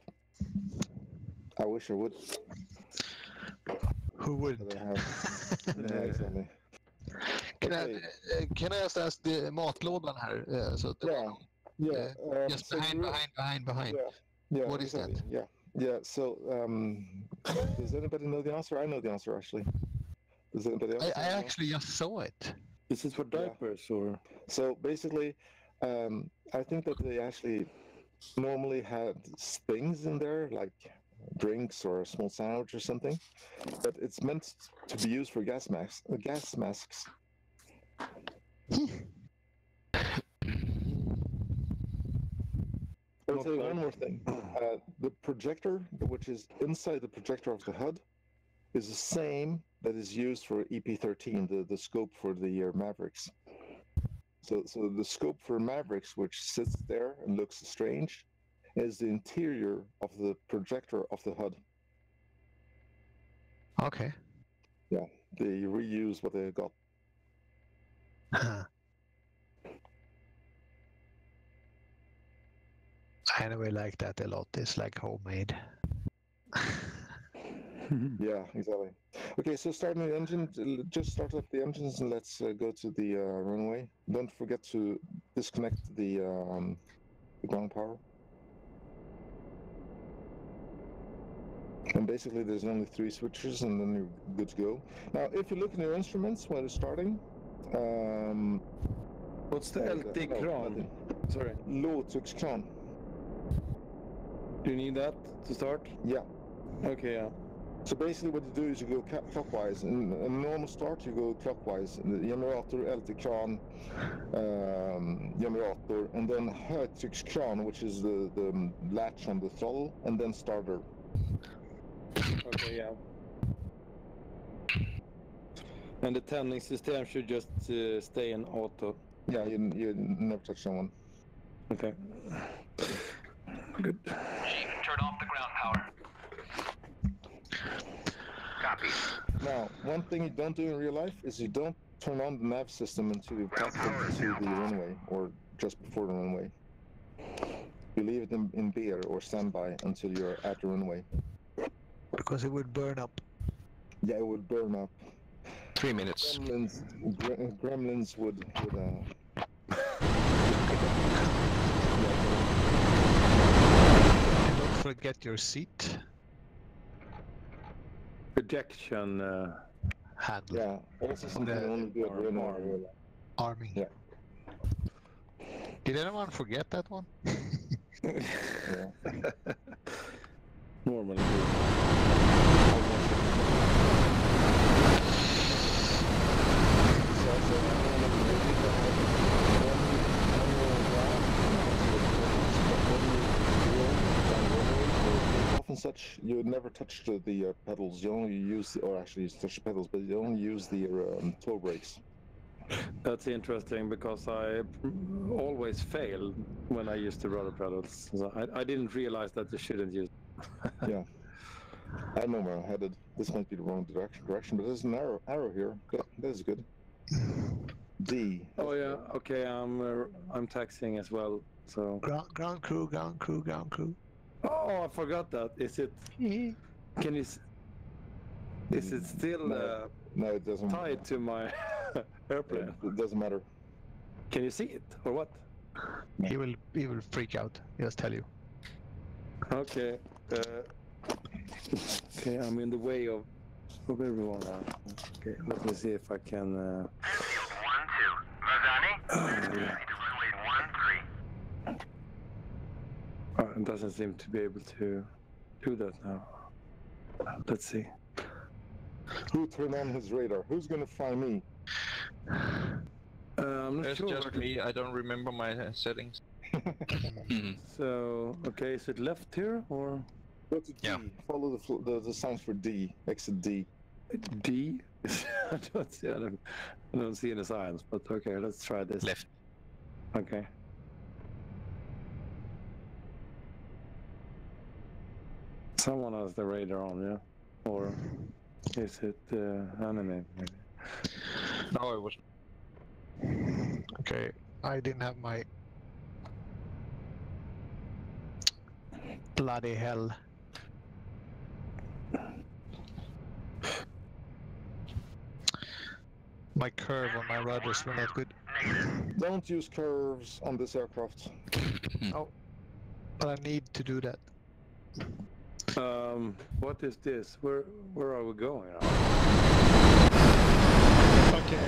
S1: I wish I would.
S2: Who wouldn't?
S1: But I have. Yeah, exactly.
S2: Can I just ask the matlådan här? Just
S1: so
S2: behind.
S1: Yeah.
S2: What is
S1: exactly.
S2: that?
S1: Yeah. So, does anybody know the answer? I know the answer actually. Does anybody else?
S2: I actually just saw it.
S4: Is this for diapers or?
S1: So basically, I think that they actually normally had things in there like drinks or a small sandwich or something, but it's meant to be used for gas masks. I'll tell you one more thing. The projector, which is inside the projector of the HUD, is the same that is used for EP13, the scope for the Mavericks. So the scope for Mavericks, which sits there and looks strange, is the interior of the projector of the HUD.
S2: Okay.
S1: Yeah, they reuse what they got.
S2: I anyway like that a lot. It's like homemade.
S1: Yeah, exactly. Okay, so starting the engine, just start up the engines and let's go to the runway. Don't forget to disconnect the ground power. And basically there's only 3 switches and then you're good to go. Now, if you look in your instruments when you're starting,
S4: what's the LT kran? Sorry.
S1: Lågtryckskran.
S4: Do you need that to start?
S1: Yeah.
S4: Okay, yeah.
S1: So basically what you do is you go clockwise. In a normal start, you go clockwise. The generator, LT-kran, generator, and then högtryckskran, which is the latch on the throttle, and then starter.
S4: Okay, yeah. And the tending system should just stay in auto.
S1: Yeah, you never touch that one.
S4: Okay. Good.
S3: Turn off the ground power. Copy.
S1: Now, one thing you don't do in real life is you don't turn on the nav system until you've got to the runway, or just before the runway. You leave it in beer or standby until you're at the runway.
S2: Because it would burn up.
S1: Yeah, it would burn up.
S5: 3 minutes.
S1: Gremlins would
S2: Don't forget your seat.
S4: Projection
S2: handle.
S1: Yeah, also something you only do at runway.
S2: Arming.
S1: Yeah.
S2: Did anyone forget that one?
S1: Yeah.
S4: normally.
S1: And such, you never touch the pedals. You only use, or actually you touch the pedals, but you only use the toe brakes.
S4: That's interesting because I always fail when I use the rudder pedals. So I didn't realize that you shouldn't use.
S1: Yeah, I know where I'm headed. This might be the wrong direction, but there's an arrow here. Good. That is good. D.
S4: Oh yeah. Okay. I'm taxiing as well. So
S2: ground crew.
S4: Oh, I forgot that. Is it? Can you? Is it still
S1: no, it doesn't.
S4: Tied to my airplane?
S1: It doesn't matter.
S4: Can you see it or what?
S2: He will freak out. He'll tell you.
S4: Okay. Okay, I'm in the way of everyone now. Okay, let me see if I can.
S3: Airfield 1-2. Mazani. To runway 13.
S4: It doesn't seem to be able to do that now. Let's see.
S1: Who turned on his radar? Who's gonna find me?
S4: I'm not
S7: It's
S4: sure.
S7: just me. I don't remember my settings.
S4: So, okay, is it left here or?
S1: Go to D.
S5: Yeah.
S1: Follow the signs for D. Exit D.
S4: D? I don't see any signs, but okay, let's try this.
S5: Left.
S4: Okay. Someone has the radar on, yeah? Or is it anime? Maybe?
S7: No, it was.
S2: Okay, I didn't have my bloody hell. My curve on my rudders were not good.
S1: Don't use curves on this aircraft.
S2: Oh, but I need to do that.
S4: What is this? Where are we going?
S6: Okay.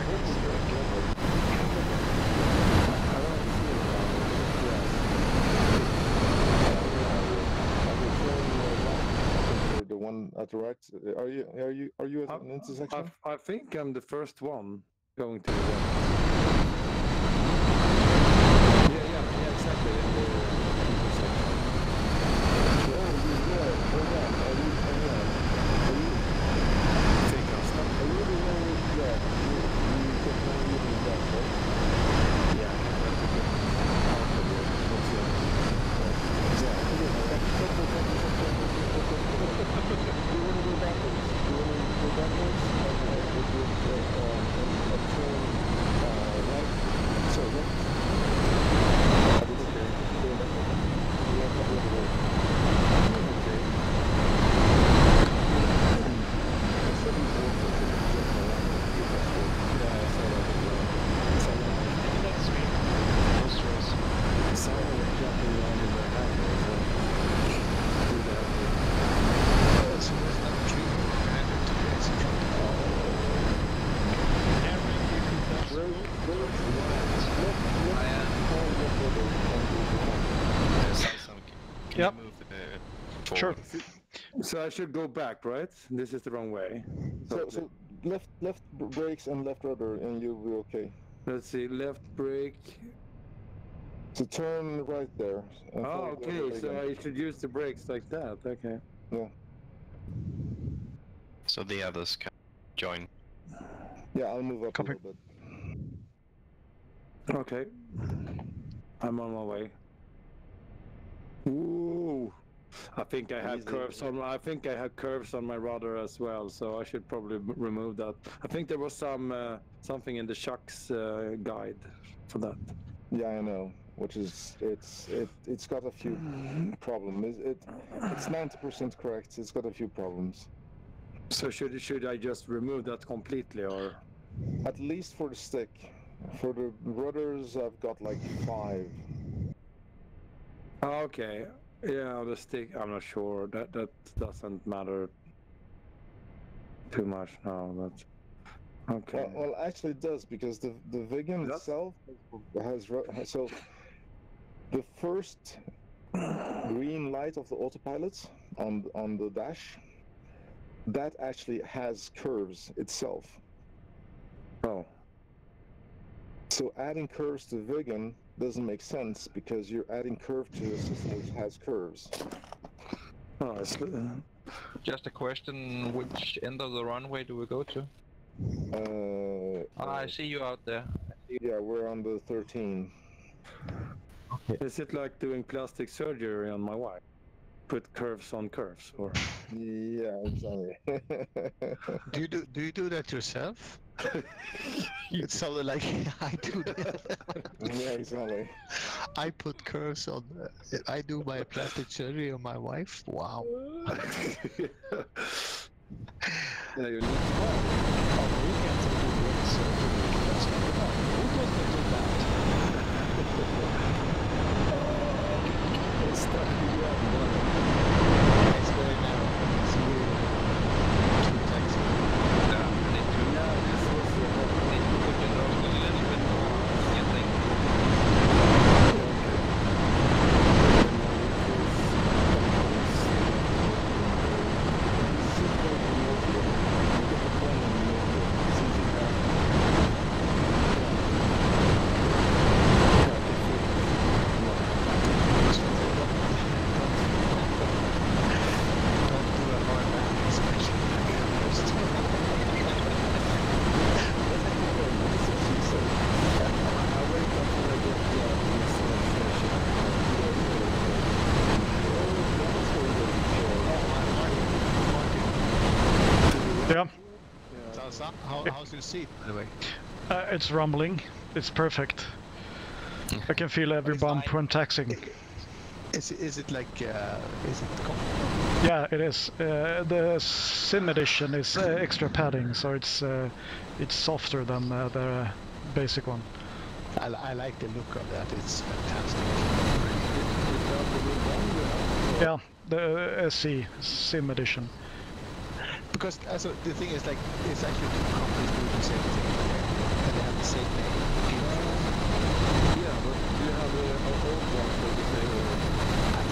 S1: The one at the right. Are you at an intersection?
S4: I think I'm the first one going to the left. Yeah, exactly. In the intersection.
S6: Yep. Sure.
S4: So I should go back, right? This is the wrong way.
S1: So left brakes and left rudder, and you'll be okay.
S4: Let's see, left brake.
S1: So turn right there.
S4: Oh, okay. So I should use the brakes like that. Okay.
S1: Yeah.
S5: So the others can join.
S1: Yeah, I'll move up
S6: Copy.
S1: a little bit.
S4: Okay. I'm on my way. Ooh. I think I have curves on. I think I have curves on my rudder as well, so I should probably remove that. I think there was something in the shocks guide for that.
S1: Yeah, I know. Which is it's got a few problems. It's 90% correct. It's got a few problems.
S4: So should I just remove that completely, or?
S1: At least for the stick. For the rudders, I've got like 5.
S4: Okay. Yeah, the stick. I'm not sure. That doesn't matter too much now. That's okay.
S1: Well, actually, it does, because the Vigan itself has so the first green light of the autopilot on the dash, that actually has curves itself.
S4: Oh.
S1: So adding curves to Vigan doesn't make sense, because you're adding curve to a system which has curves.
S4: Oh, it's,
S7: Just a question, which end of the runway do we go to? I see you out there.
S1: Yeah, we're on the 13.
S7: Okay.
S4: is it like doing plastic surgery on my wife? Put curves on curves, or?
S1: Yeah, exactly.
S2: Do you do that yourself? It sounded like I do that.
S1: Yeah, exactly.
S2: I put curves on. I do my plastic surgery on my wife. Wow.
S4: Yeah, you need
S6: Yeah.
S2: How's your seat, by the way?
S6: It's rumbling. It's perfect. I can feel every bump when taxing.
S2: Is it like is it comfortable?
S6: Yeah, it is. The Sim edition is extra padding, so it's softer than the basic one.
S2: I like the look of that. It's fantastic.
S6: Yeah, the SC Sim edition.
S2: Because the thing is, like, it's actually two companies doing the same thing, and they have the same name.
S4: Yeah, but you have an old one, so to say.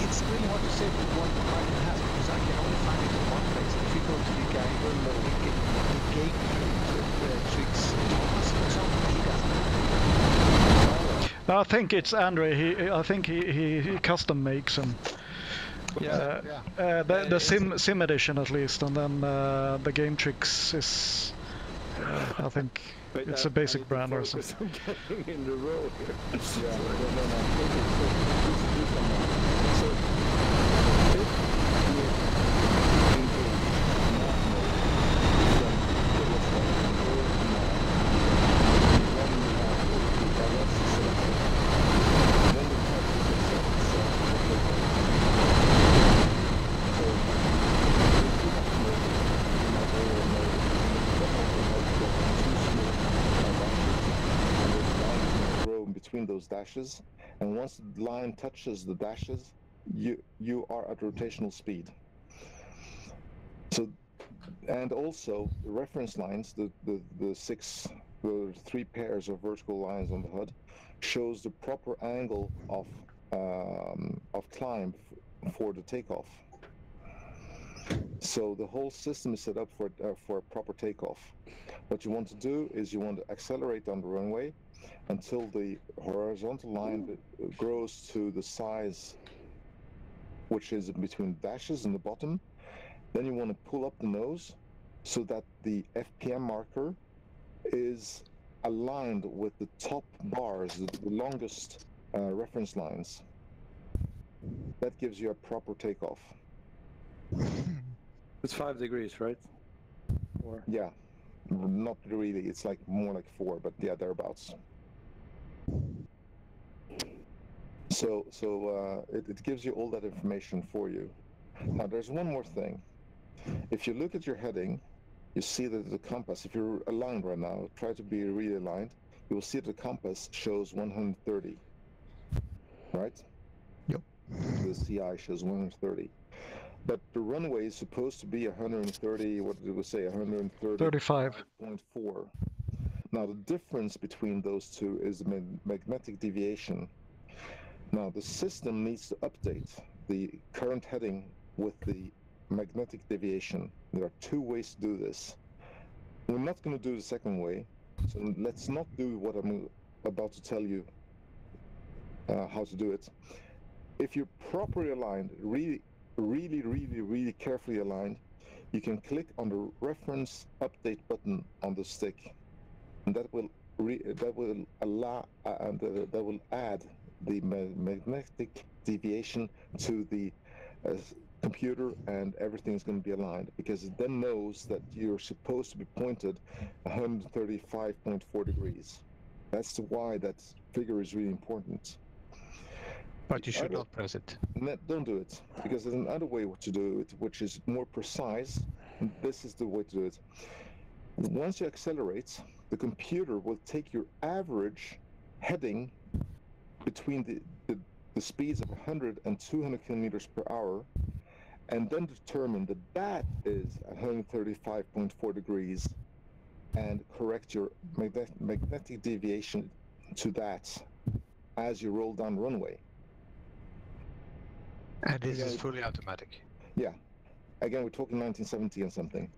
S2: It's really hard to say what Martin has, because I can only find it in one place. If you go to the guy the game tricks Thomas or something, he doesn't.
S6: I think it's Andre. I think he custom makes them. The Sim edition at least, and then the Game Tricks is, I think it's a basic brand or something.
S4: Getting in the road here.
S1: Between those dashes, and once the line touches the dashes, you are at rotational speed. So, and also the reference lines, the three pairs of vertical lines on the HUD, shows the proper angle of climb for the takeoff. So the whole system is set up for a proper takeoff. What you want to do is you want to accelerate on the runway until the horizontal line grows to the size which is between dashes in the bottom. Then you want to pull up the nose so that the FPM marker is aligned with the top bars, the longest reference lines. That gives you a proper takeoff.
S4: It's 5 degrees, right? Or...
S1: Yeah, not really. It's like more like 4, but yeah, thereabouts. So it gives you all that information for you. Now there's one more thing. If you look at your heading, you see that the compass, if you're aligned right now, try to be really aligned, you will see that the compass shows 130, right?
S2: Yep.
S1: The CI shows 130. But the runway is supposed to be 130, what did we say, 135.4. Now the difference between those two is the magnetic deviation. Now the system needs to update the current heading with the magnetic deviation. There are two ways to do this. We're not going to do the second way, so let's not do what I'm about to tell you how to do it. If you're properly aligned, really carefully aligned, you can click on the reference update button on the stick, and that will add the magnetic deviation to the computer, and everything is going to be aligned, because it then knows that you're supposed to be pointed 135.4 degrees. That's why that figure is really important.
S2: But you should not press it.
S1: Don't do it, because there's another way to do it, which is more precise. And this is the way to do it. Once you accelerate, the computer will take your average heading between the speeds of 100 and 200 kilometers per hour, and then determine that that is 135.4 degrees, and correct your magnetic deviation to that as you roll down the runway.
S2: And this is fully automatic.
S1: Yeah. Again, we're talking 1970 and something.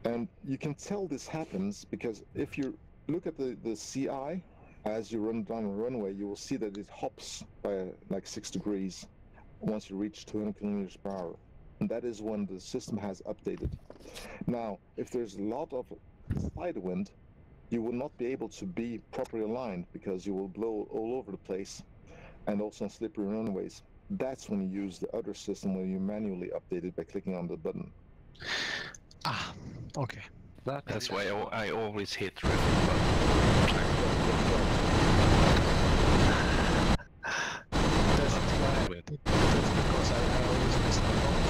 S1: And you can tell this happens because if you look at the CI as you run down the runway, you will see that it hops by like 6 degrees once you reach 200 kilometers per hour. And that is when the system has updated. Now, if there's a lot of side wind, you will not be able to be properly aligned because you will blow all over the place, and also on slippery runways. That's when you use the other system where you manually update it by clicking on the button.
S2: Okay.
S5: That's why I always hit record button.
S2: That's because I always miss the launch,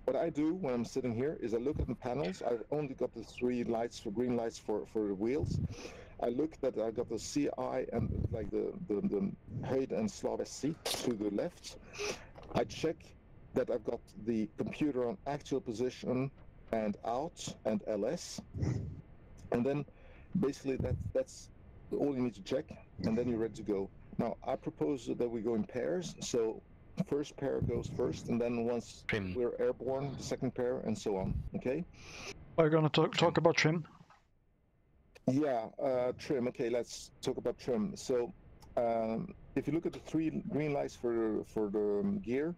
S1: What I do when I'm sitting here is I look at the panels. I've only got the 3 lights for green lights for the wheels. I look that I got the CI and like the HOTAS and Slav SC to the left. I check that I've got the computer on actual position and out and LS, and then basically that's all you need to check, and then you're ready to go. Now I propose that we go in pairs, so first pair goes first, and then once we're airborne, the second pair, and so on. Okay.
S6: Are you gonna talk about trim?
S1: Yeah, trim. Okay, let's talk about trim. So, if you look at the 3 green lights for the gear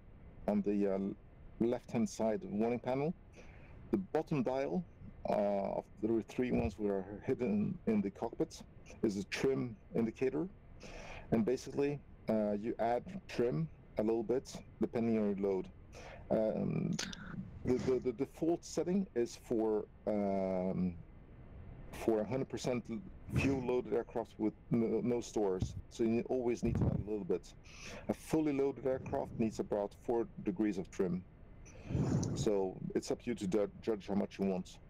S1: on the left-hand side warning panel, the bottom dial of the 3 ones that are hidden in the cockpit is a trim indicator, and basically you add trim a little bit depending on your load. The default setting is for 100% fuel-loaded aircraft with no stores, so you always need to add a little bit. A fully loaded aircraft needs about 4 degrees of trim. So it's up to you to judge how much you want.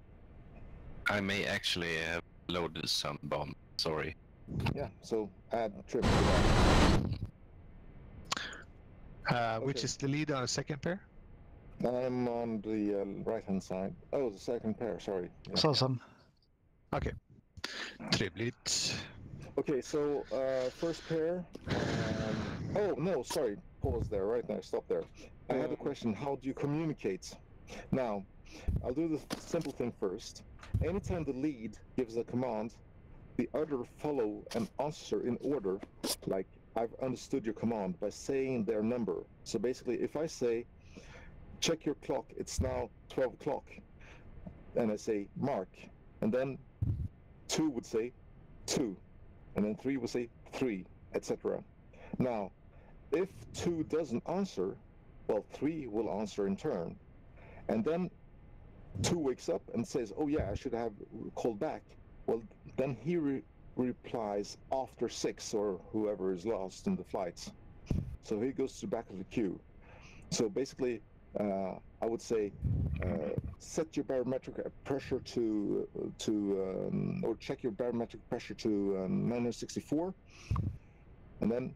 S5: I may actually have loaded some bomb. Sorry.
S1: Yeah, so add trim.
S2: Which is the lead on the second pair?
S1: I'm on the right-hand side. Oh, the second pair, sorry. Yeah.
S6: So some.
S2: Okay. Trevligt.
S1: Okay, so first pair. Oh, no, sorry. Pause there, right now. Stop there. I had a question. How do you communicate? Now, I'll do the simple thing first. Anytime the lead gives a command, the other follow and answer in order, like I've understood your command by saying their number. So basically, if I say, check your clock, it's now 12 o'clock, and I say, mark, and then 2 would say 2, and then 3 would say 3, etc. Now, if 2 doesn't answer, well, 3 will answer in turn. And then 2 wakes up and says, oh yeah, I should have called back. Well, then he replies after 6, or whoever is lost in the flights. So he goes to the back of the queue. So basically, I would say set your barometric pressure to or check your barometric pressure to 964, and then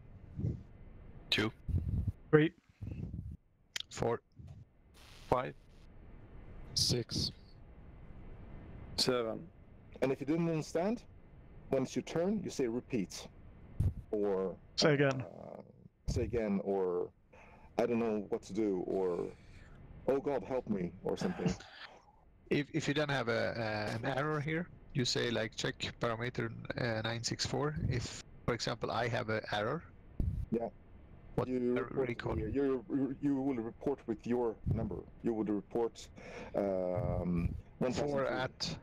S5: 2,
S6: 3,
S2: 4,
S7: 5,
S8: 6,
S4: 7.
S1: And if you didn't understand, when it's your turn, you say repeat, or
S6: say again, or I don't know what to do, or oh God, help me, or something.
S2: If you don't have an error here, you say like check parameter 964. If, for example, I have an error,
S1: yeah,
S2: what
S1: you will report with your number. You would report
S2: 4 at.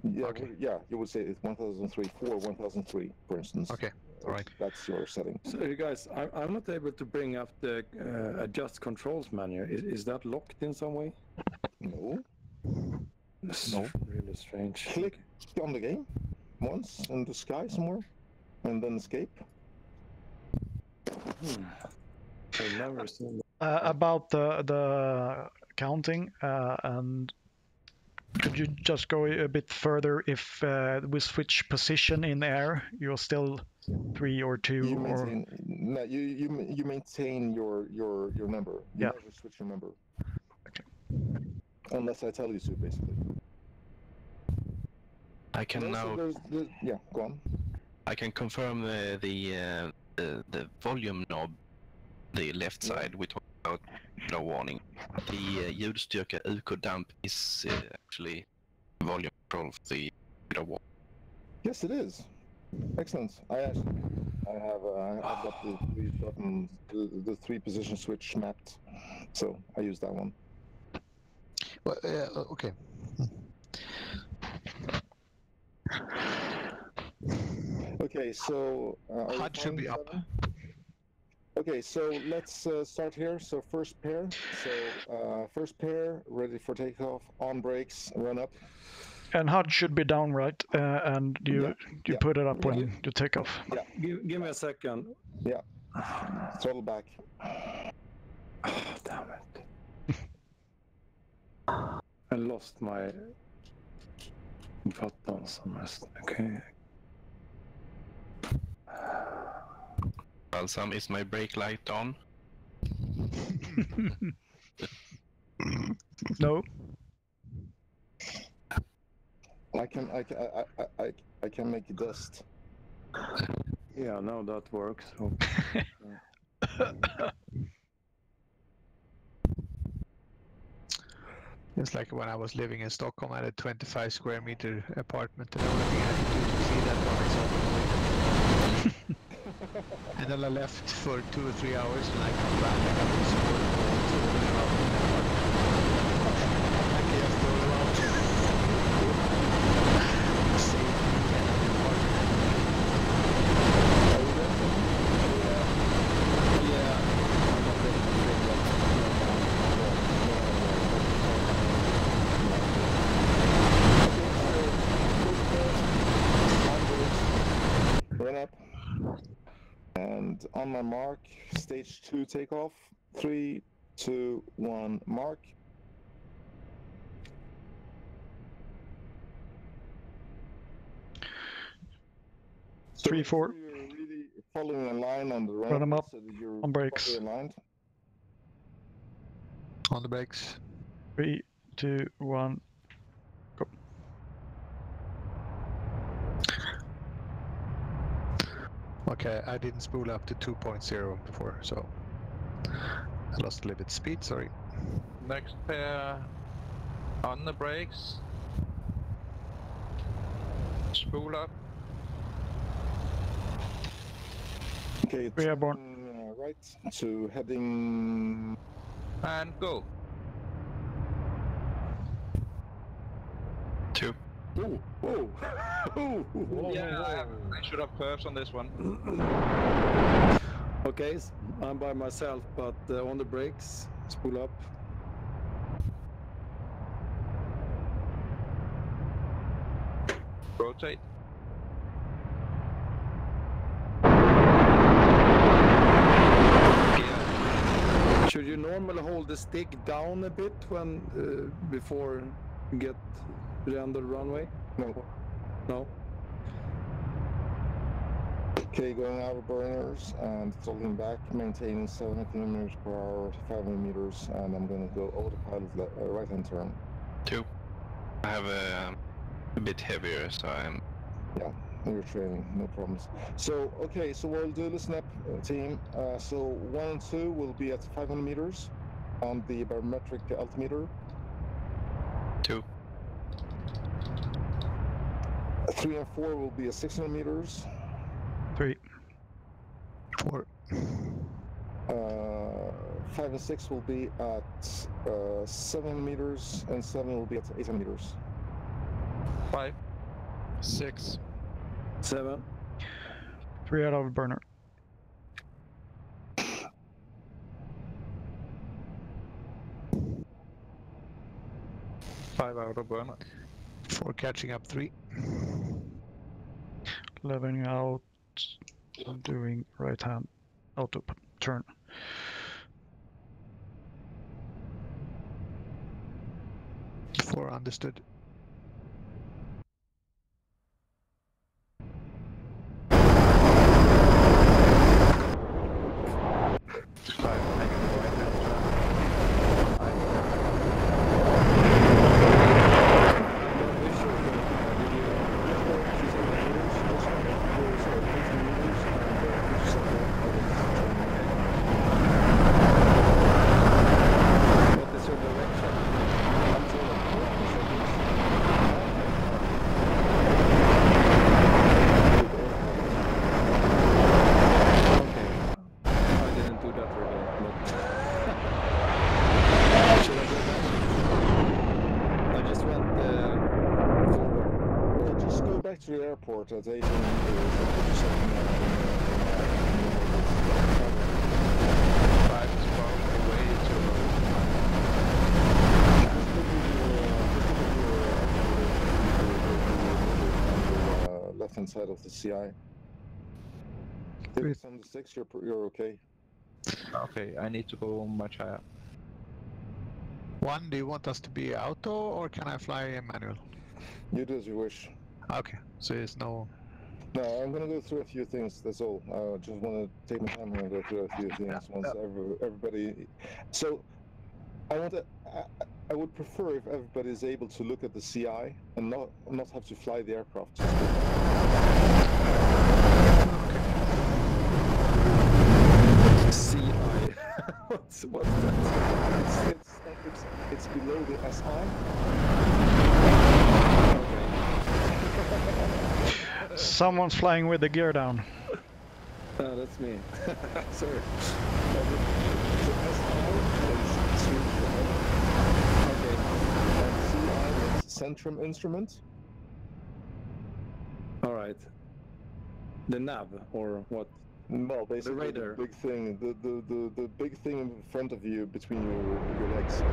S1: Yeah,
S2: Okay.
S1: yeah, you would say it's 1003, 1003, for instance.
S2: Okay, all right.
S1: That's your setting.
S4: So you guys, I'm not able to bring up the adjust controls menu. Is that locked in some way?
S1: No.
S4: That's
S1: No.
S4: really strange.
S1: Click on the game once in the sky somewhere, and then escape.
S4: I've never seen
S6: About the counting, and could you just go a bit further? If we switch position in air, you're still 3 or 2,
S1: You
S6: or
S1: maintain, no, you maintain your number. You
S6: Yeah.
S1: never switch your number. Unless I tell you to, basically.
S5: I can
S1: And also
S5: now.
S1: yeah, go on.
S5: I can confirm the volume knob, the left side we talked about, no warning. The ljudstyrka UK dump is actually volume control for the warning.
S1: Yes, it is. Excellent. I've got the 3 buttons, the 3 position switch mapped, so I use that one.
S2: Well, okay.
S1: Okay, so are you
S2: HUD should
S1: fine,
S2: be up.
S1: Seven? Okay, so let's start here. So first pair. So first pair, ready for takeoff. On brakes, run up.
S6: And HUD should be down, right? And you put it up when you take off.
S1: Yeah.
S4: Give me a second.
S1: Yeah. Throttle back.
S4: Oh, damn it. I lost my buttons. Okay.
S5: Balsam, is my brake light on?
S6: No.
S1: I can make it dust.
S4: Yeah, now that works. So.
S2: It's like when I was living in Stockholm, I had a 25 square meter apartment, and the only thing I had to do to see that one is open the window. And then I left for 2 or 3 hours, and I come back and I was around in the apartment. I just go around. Save weekend in the apartment.
S1: Run up. And on my mark, stage 2 takeoff. 3, 2, 1, mark. So
S6: 3, 4.
S1: You're really following a line on the runway.
S6: Run 'em up
S1: so that you're
S6: on brakes.
S1: properly aligned.
S2: On the brakes.
S6: 3, 2, 1. Go.
S2: Okay, I didn't spool up to 2.0 before, so I lost a little bit of speed, sorry.
S7: Next pair on the brakes. Spool up.
S1: Okay,
S6: We are born.
S1: turn, right to heading.
S7: And go.
S5: 2.
S4: Oh, oh, oh, oh.
S7: Yeah, I should have curves on this one.
S4: Okay, I'm by myself, but on the brakes, spool up.
S7: Rotate.
S4: Should you normally hold the stick down a bit when before you get around the runway?
S1: No.
S4: No.
S1: Okay, going out of burners and throttling back, maintaining 70 kilometers per hour, 500 meters, and I'm going to go autopilot right-hand turn.
S5: 2. I have a bit heavier, so I'm...
S1: Yeah, you're training, no problems. So, okay, so we'll do, listen up, team. So 1 and 2 will be at 500 meters on the barometric altimeter.
S5: 2.
S1: 3 and 4 will be at 600 meters.
S6: 3.
S2: 4.
S1: 5 and 6 will be at 700 meters, and 7 will be at 800 meters.
S7: 5.
S8: 6.
S4: 7.
S6: 3 out of burner.
S7: 5 out of burner.
S2: 4 catching up 3.
S6: Leveling out, doing right hand auto turn.
S2: 4 understood.
S1: back to the airport at 8 left-hand side of the CI. 76, you're okay.
S7: Okay, I need to go much higher.
S2: One, do you want us to be auto or can I fly manual?
S1: You do as you wish.
S2: Okay, so there's no...
S1: No, I'm gonna go through a few things, that's all. I just want to take my time here and go through a few things once everybody... So, I would prefer if everybody is able to look at the CI and not have to fly the aircraft.
S4: CI. what's that?
S1: It's below the SI.
S6: Someone's flying with the gear down.
S4: That's me. Sorry.
S1: Okay. And CI is Centrum Instrument.
S4: All right. The nav or what?
S1: Well, basically
S4: the radar.
S1: big thing, the big thing in front of you between your legs. Yeah.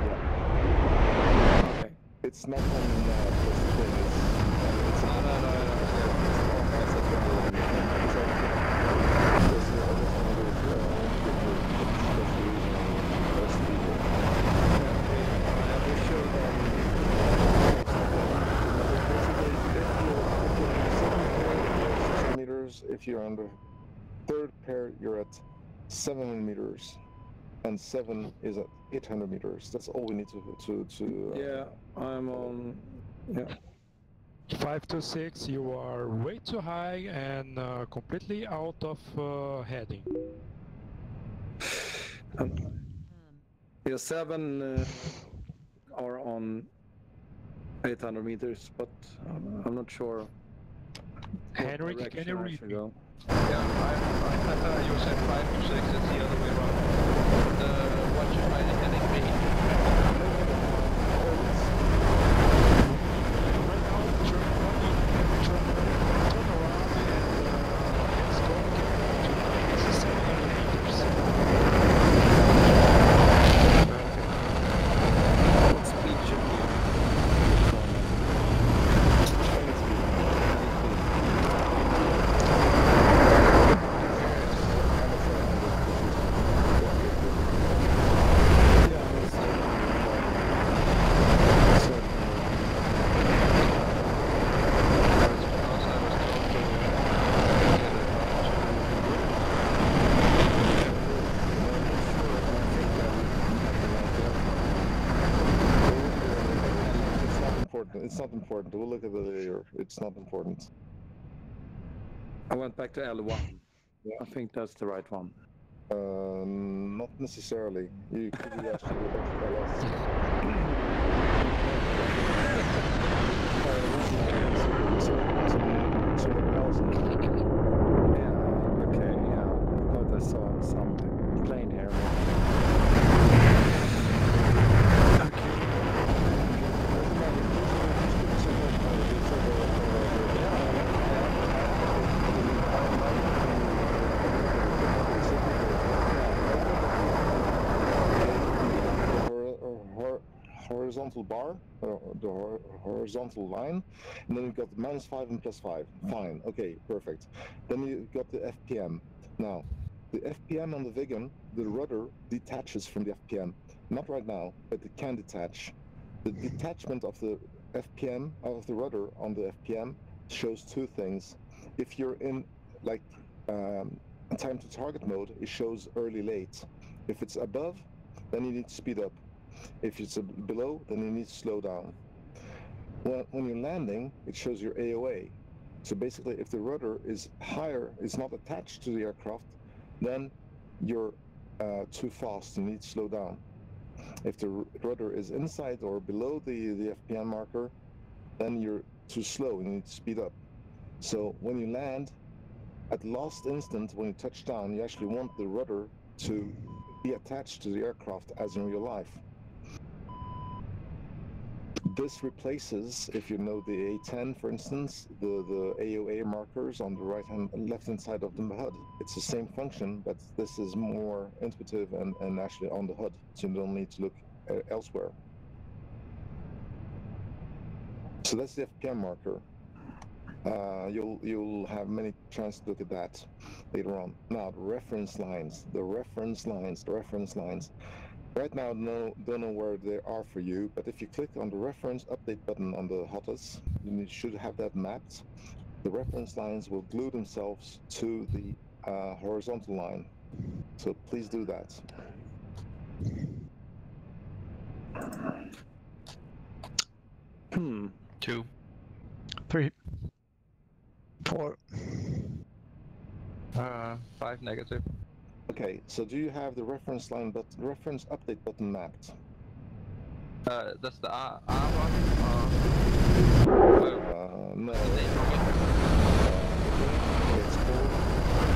S4: Okay.
S1: It's not on the nav. That's the thing. It's
S7: No.
S1: If you're on the third pair, you're at 700 meters, and 7 is at 800 meters. That's all we need to
S4: Yeah, I'm on. Yeah.
S8: 5 to 6, you are way too high and completely out of heading.
S4: Yeah, 7 are on 800 meters, but I'm not sure.
S8: Henrik, can you read me?
S4: Go.
S7: Yeah, you said 5 to 6, it's the other way around. What should my heading be?
S1: It's not important. We'll look at it later. It's not important.
S4: I went back to L1. Yeah. I think that's the right one.
S1: Not necessarily. You could be actually
S4: Yeah, okay, yeah. I thought I saw some plane here.
S1: Horizontal bar, the horizontal line, and then you've got -5 and +5. Fine, okay, perfect. Then you've got the FPM. Now, the FPM on the Viggen, the rudder detaches from the FPM. Not right now, but it can detach. The detachment of the FPM, of the rudder on the FPM, shows two things. If you're in, like, time to target mode, it shows early late. If it's above, then you need to speed up. If it's below, then you need to slow down. When you're landing, it shows your AOA. So basically, if the rudder is higher, is not attached to the aircraft, then you're too fast, you need to slow down. If the rudder is inside or below the FPM marker, then you're too slow, you need to speed up. So when you land, at last instant, when you touch down, you actually want the rudder to be attached to the aircraft as in real life. this replaces, if you know the A10 for instance, the AOA markers on the left-hand side of the HUD. It's the same function, but this is more intuitive and actually on the HUD, so you don't need to look elsewhere. So that's the FPM marker. You'll have many chances to look at that later on. Now the reference lines. Right now, don't know where they are for you, but if you click on the reference update button on the HOTAS, you should have that mapped. The reference lines will glue themselves to the horizontal line. So please do that.
S5: 2.
S6: 3.
S2: 4.
S7: 5 negative.
S1: Okay, so do you have the reference update button mapped?
S7: That's the R one?
S1: No.
S7: That's the name of it.
S1: It's called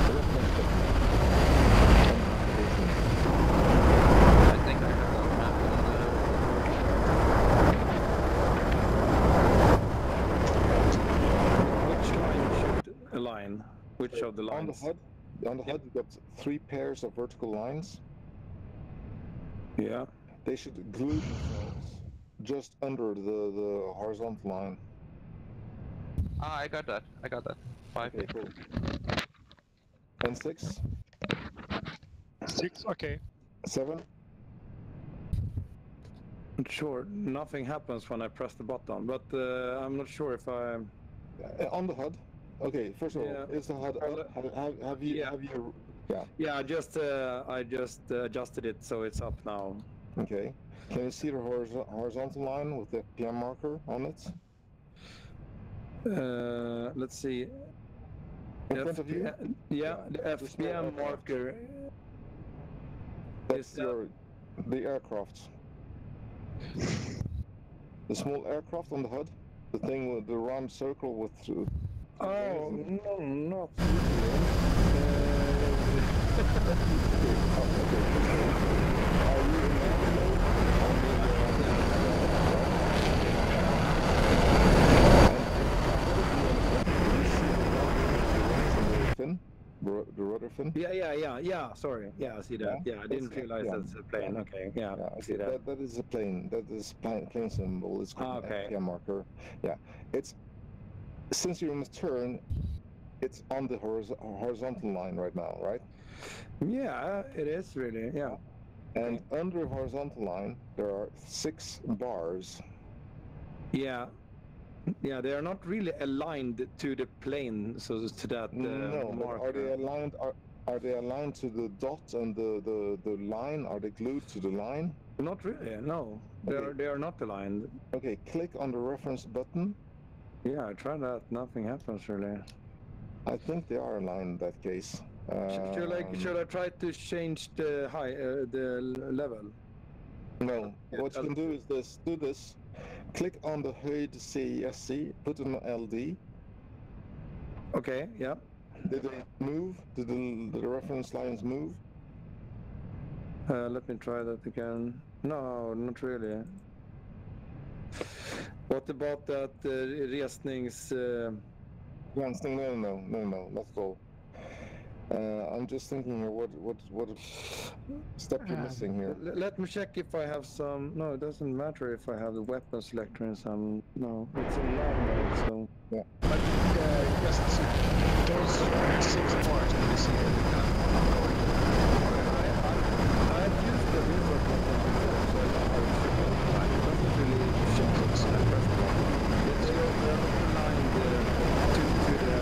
S1: the reference button.
S7: I think I have that map
S4: Which line should align? Which of the lines?
S1: On the HUD, you've got 3 pairs of vertical lines.
S4: Yeah.
S1: They should glue themselves just under the horizontal line.
S7: I got that. 5.
S1: Okay, cool. And 6?
S8: 6, okay.
S1: 7?
S4: Sure, nothing happens when I press the button, but I'm not sure if I...
S1: On the HUD? Okay, first of all,
S4: Yeah.
S1: is the HUD up? Have you...
S4: Yeah, I just adjusted it so it's up now.
S1: Okay. Can you see the horizontal line with the PM marker on it?
S4: Let's see.
S1: In front of you?
S4: Yeah, the FPM marker.
S1: That's the aircraft. The small aircraft on the HUD? The thing with the round circle with...
S4: Oh, no, not
S1: the rudder fin?
S4: Yeah, sorry. Yeah, I see that. Yeah, I didn't realize that's a plane. Okay, yeah, I see that.
S1: That is a plane. That is plane symbol. It's called an FPM marker. Yeah, it's... Since you're in the turn, it's on the horizontal line right now, right?
S4: Yeah, it is really, yeah.
S1: And under the horizontal line, there are 6 bars.
S4: Yeah. Yeah, they are not really aligned to the plane, so to that
S1: No, but
S4: marker.
S1: are they aligned? Are they aligned to the dot and the line? Are they glued to the line?
S4: Not really, no.
S1: Okay.
S4: They are not aligned.
S1: Okay, click on the reference button.
S4: Yeah, I tried that. Nothing happens really.
S1: I think they are aligned in that case.
S4: Should I try to change the level?
S1: No.
S4: Yeah,
S1: What you can do is this. Do this. Click on the HOID CSC. Put it on LD.
S4: Okay. Yeah.
S1: Did it move? Did the reference lines move?
S4: Let me try that again. No, not really. What about that resnings?
S1: No, not at all. I'm just thinking here, what step you're missing here.
S4: Let me check if I have some. No, it doesn't matter if I have the weapon selector in some. No, it's in land mode, so.
S1: Yeah.
S2: But just those 6 parts that you see
S4: I've used the resort button before, so I know how it should look. It doesn't really change it, so I press the button. They're not aligned to the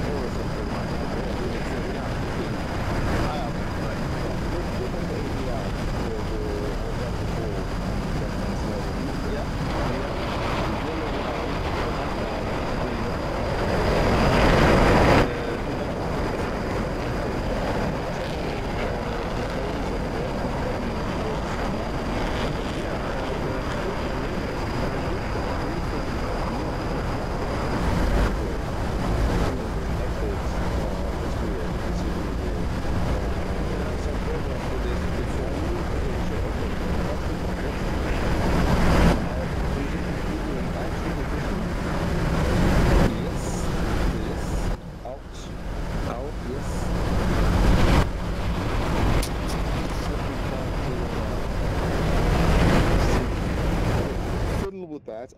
S4: horizontal line.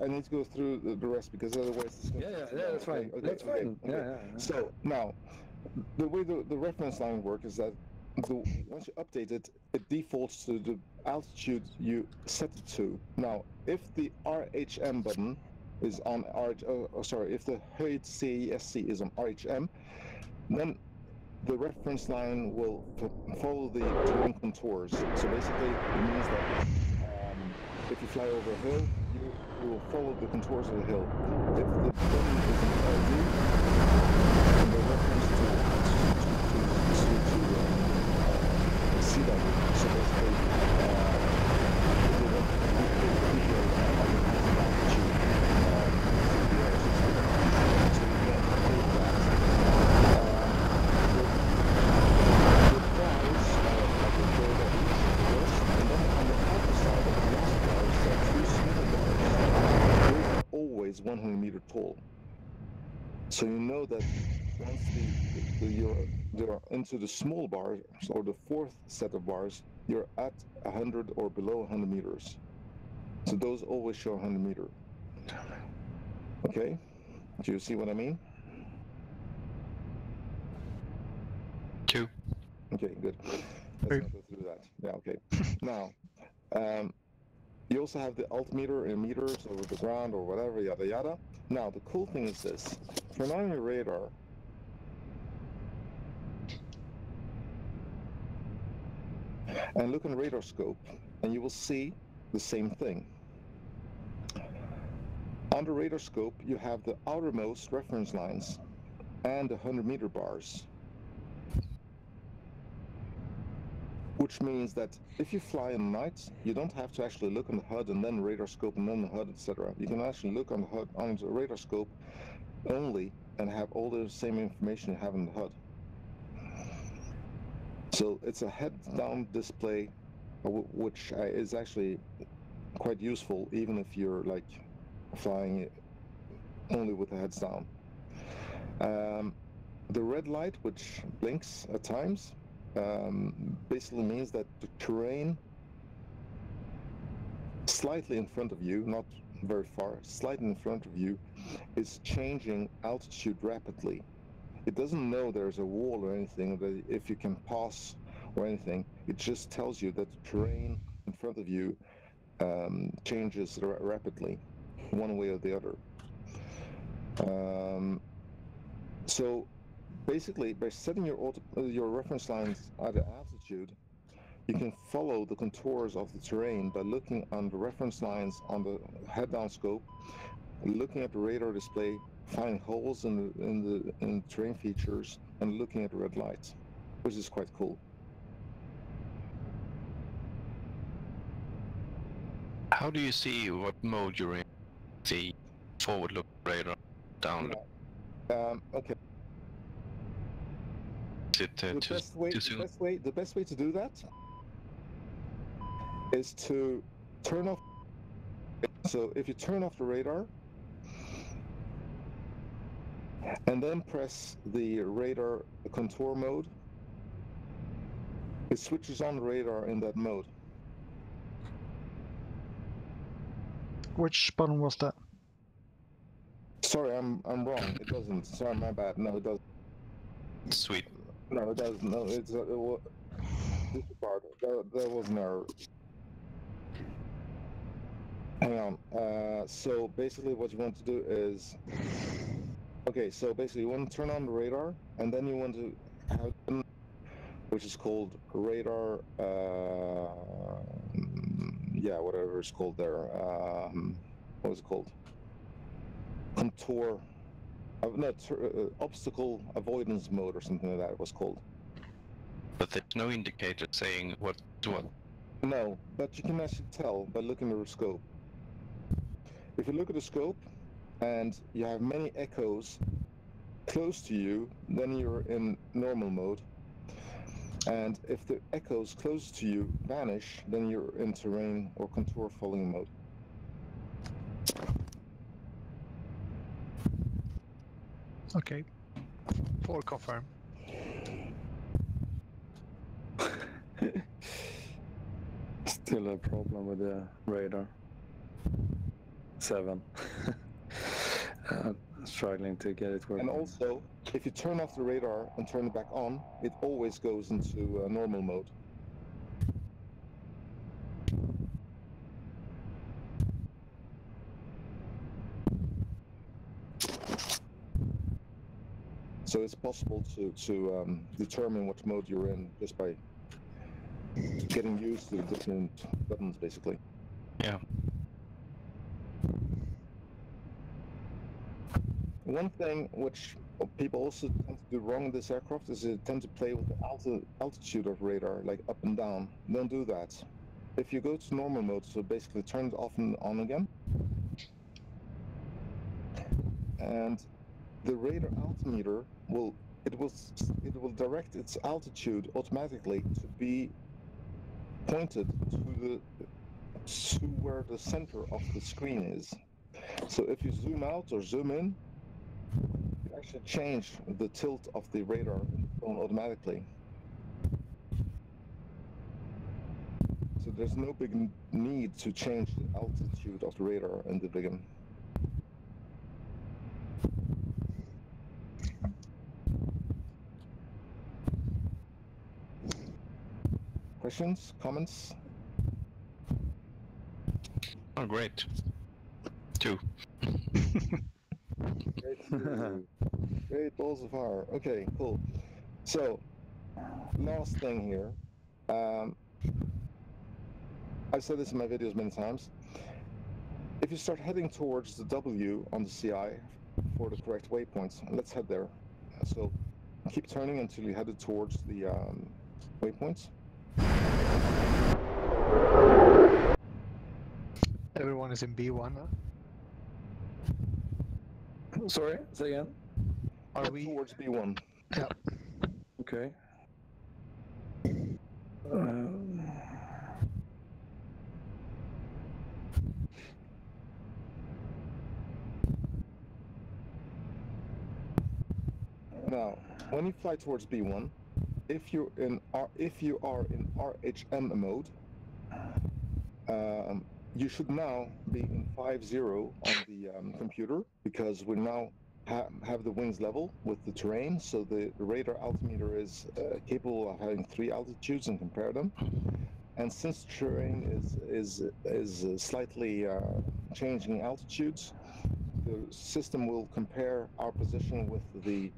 S1: I need to go through the rest because otherwise it's going
S4: Yeah, that's fine. That's fine. Yeah.
S1: So now, the way the reference line works is that once you update it, it defaults to the altitude you set it to. Now, if the RHM button is on if the HOTAS is on RHM, then the reference line will follow the terrain contours. So basically, it means that if you fly over a hill, you will follow the contours of the hill. If the button is in LD, then the reference to sea level. So basically, if you want to video on the altitude, so you can update that. The bars like the bird of each, and then on the outer side of the last bars, there are two smaller bars. Those are always 100 meters tall. So you know that once you're into the small bars, or the fourth set of bars, you're at 100 or below 100 meters. So those always show 100 meters. Okay? Do you see what I mean?
S5: 2.
S1: Okay, good. Let's not go through that. Yeah, okay. Now, you also have the altimeter in meters over the ground or whatever, yada yada. Now, the cool thing is this. Turn on your radar. And look on the radar scope, and you will see the same thing. On the radar scope, you have the outermost reference lines and the 100-meter bars. Which means that if you fly in the night, you don't have to actually look on the HUD and then radar scope and then the HUD, etc. You can actually look on the HUD, on the radar scope only, and have all the same information you have in the HUD. So it's a head-down display, which is actually quite useful, even if you're like flying only with the heads down. The red light, which blinks at times, basically means that the terrain slightly in front of you, not very far, slightly in front of you, is changing altitude rapidly. It doesn't know there's a wall or anything, that if you can pass or anything. It just tells you that the terrain in front of you changes rapidly, one way or the other. So basically, by setting your reference lines at an altitude, you can follow the contours of the terrain by looking on the reference lines on the head-down scope, looking at the radar display, finding holes in the terrain features, and looking at the red lights, which is quite cool.
S5: How do you see what mode you're in? The forward-look radar, down look?
S1: Okay.
S5: Is it
S1: the best way to do that is to turn off. So if you turn off the radar and then press the radar contour mode, it switches on the radar in that mode.
S6: Which button was that?
S1: Sorry, I'm wrong. It doesn't. Sorry, my bad. No, it doesn't.
S5: Sweet.
S1: No, it doesn't. No, it's this part. There was an error. Hang on. So basically, what you want to do is, okay. So basically, you want to turn on the radar, and then you want to have, which is called radar. Yeah, whatever it's called there. What is it called? Contour. No, obstacle avoidance mode or something like that. It was called.
S5: But there's no indicator saying what.
S1: No, but you can actually tell by looking at the scope. If you look at the scope and you have many echoes close to you, then you're in normal mode. And if the echoes close to you vanish, then you're in terrain or contour following mode.
S2: Okay. 4 confirm.
S4: Still a problem with the radar. 7. Struggling to get it working.
S1: And also, if you turn off the radar and turn it back on, it always goes into normal mode. So it's possible to determine what mode you're in just by getting used to the different buttons, basically.
S5: Yeah.
S1: One thing which people also tend to do wrong in this aircraft is they tend to play with the altitude of radar, like up and down. Don't do that. If you go to normal mode, so basically turn it off and on again, and the radar altimeter will direct its altitude automatically to be pointed to where the center of the screen is. So if you zoom out or zoom in, you actually change the tilt of the radar in the phone automatically. So there's no big need to change the altitude of the radar in the Viggen. Questions? Comments?
S5: Oh, great. 2.
S1: Great balls of fire. Okay, cool. So, last thing here. I've said this in my videos many times. If you start heading towards the W on the CI for the correct waypoints, let's head there. So, keep turning until you headed towards the waypoints.
S2: Everyone is in B1 now?
S4: Sorry, say again.
S2: Are we
S1: towards B1?
S2: Yeah.
S4: Okay.
S1: Now, when you fly towards B1, if you are in RHM mode, you should now be in 5-0 on the computer, because we now have the wings level with the terrain, so the radar altimeter is capable of having 3 altitudes and compare them. And since terrain is slightly changing altitudes, the system will compare our position with the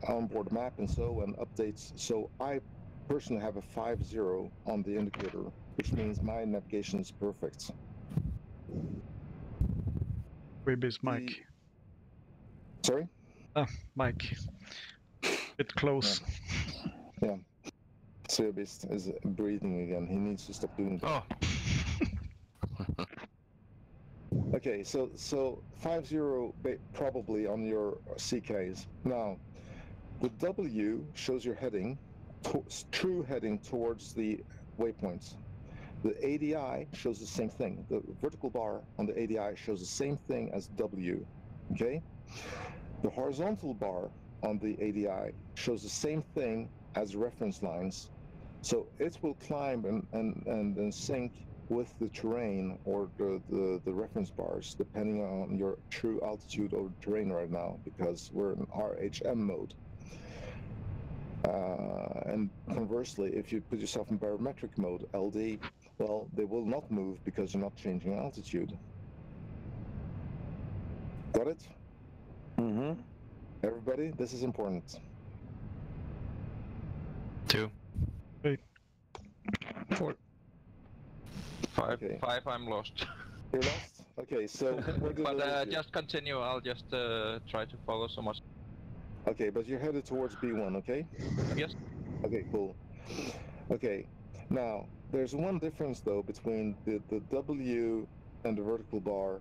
S1: onboard map and updates. So I personally have a 5-0 on the indicator, which means my navigation is perfect.
S6: Weeby's mic.
S1: Sorry?
S6: Mic. Bit close.
S1: Yeah. Beast is breathing again. He needs to stop doing that.
S5: Oh.
S1: Okay, so 5-0 probably on your CKs. Now, the W shows your heading, true heading towards the waypoints. The ADI shows the same thing. The vertical bar on the ADI shows the same thing as W, okay? The horizontal bar on the ADI shows the same thing as reference lines. So it will climb and sync with the terrain or the reference bars, depending on your true altitude over the terrain right now, because we're in RHM mode. And conversely, if you put yourself in barometric mode, LD, well, they will not move because you're not changing altitude. Got it?
S4: Mm-hmm.
S1: Everybody, this is important.
S5: 2.
S2: 4.
S7: 5.
S1: Okay.
S7: 5. I'm lost.
S1: You're lost? Okay, so where did I
S7: But
S1: lose you?
S7: just continue. I'll just try to follow so much.
S1: Okay, but you're headed towards B1, okay?
S7: Yes.
S1: Okay, cool. Okay, now, there's one difference, though, between the W and the vertical bar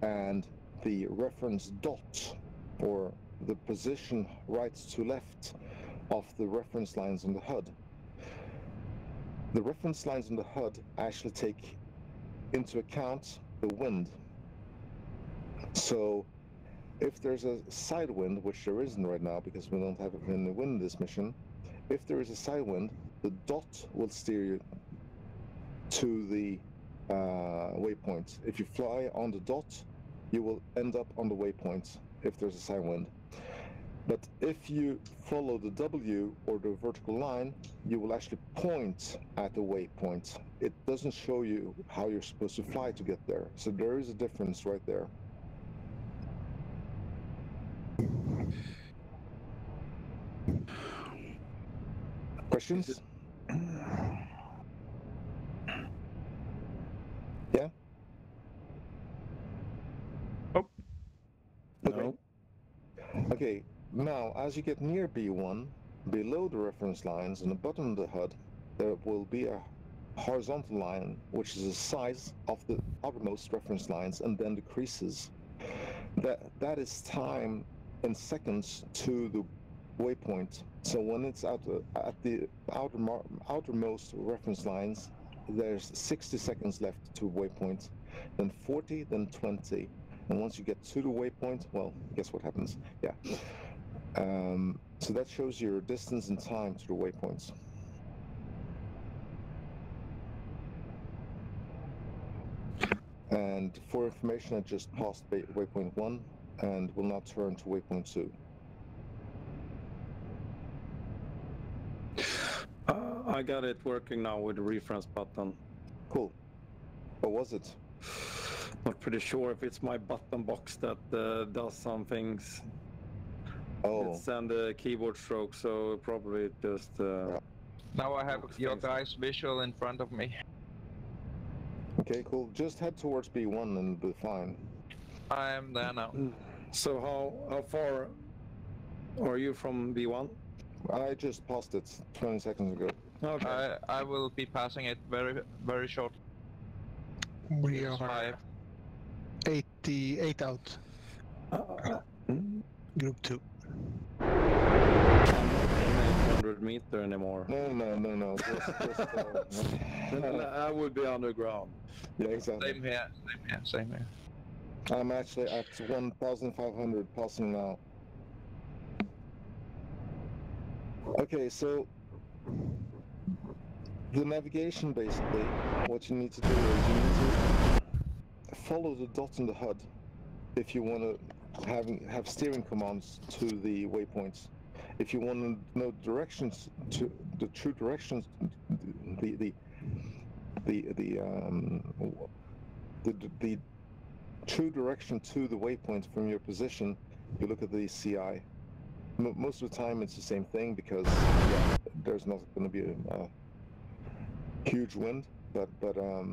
S1: and the reference dot, or the position right to left of the reference lines on the HUD. The reference lines on the HUD actually take into account the wind. So if there's a side wind, which there isn't right now because we don't have any wind in this mission, if there is a side wind, the dot will steer you to the waypoint. If you fly on the dot, you will end up on the waypoint if there's a side wind. But if you follow the W or the vertical line, you will actually point at the waypoint. It doesn't show you how you're supposed to fly to get there. So there is a difference right there. Questions? Yeah?
S6: Oh.
S1: Okay.
S4: No.
S1: Okay, now as you get near B1, below the reference lines in the bottom of the HUD, there will be a horizontal line, which is the size of the outermost reference lines, and then decreases. That is time in seconds to the waypoint. So when it's at the outermost reference lines, there's 60 seconds left to waypoint, then 40, then 20. And once you get to the waypoint, well, guess what happens? Yeah. So that shows your distance and time to the waypoints. And for information, I just passed waypoint 1 and will now turn to waypoint 2.
S4: I got it working now with the reference button.
S1: Cool. What was it?
S4: Not pretty sure if it's my button box that does some things.
S1: Oh.
S4: It's on the keyboard stroke, so probably it just...
S7: Now I have
S4: Looks
S7: your
S4: fancy.
S7: guys' visual in front of me.
S1: Okay, cool. Just head towards B1 and be fine.
S7: I am there now.
S4: So how far are you from B1?
S1: I just passed it 20 seconds ago.
S4: Okay.
S7: I will be passing it very short.
S2: We are
S7: 5.
S2: 88 out. Group 2.
S4: I'm not in 800 meter anymore.
S1: No.
S4: I would be underground.
S1: Yeah, exactly.
S7: Same here.
S1: I'm actually at 1,500 passing now. Okay, so the navigation, basically, what you need to do is you need to follow the dot in the HUD if you want to have steering commands to the waypoints. If you want to know directions to the true directions, the true direction to the waypoint from your position, you look at the CI. Most of the time it's the same thing because there's not going to be a huge wind, but there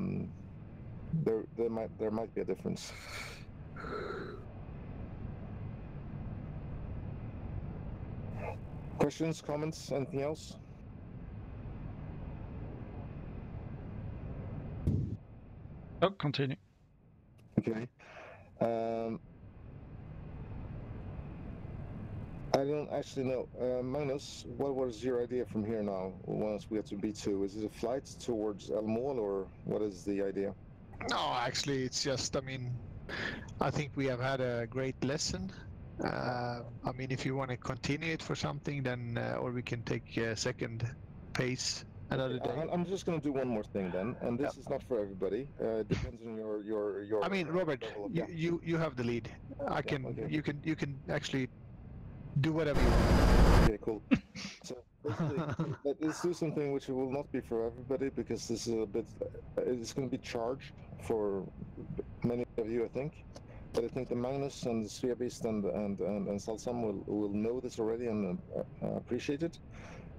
S1: might be a difference. Questions, comments, anything else?
S6: Oh, continue.
S1: Okay. I don't actually know. Magnus, what was your idea from here now, once we get to B2? Is it a flight towards El Mol, or what is the idea?
S2: No, actually, it's just, I mean, I think we have had a great lesson. I mean, if you want to continue it for something, then, or we can take a second pace another day.
S1: I'm just going to do one more thing then, and this is not for everybody. It depends on your.
S2: I mean, Robert,
S1: level of-
S2: you have the lead. I can,
S1: okay.
S2: you can actually do whatever you want.
S1: Okay, cool. So basically, let's do something which will not be for everybody, because this is a bit. It's going to be charged for many of you, I think. But I think the Magnus and the Sveabeast and Salsam will know this already and appreciate it.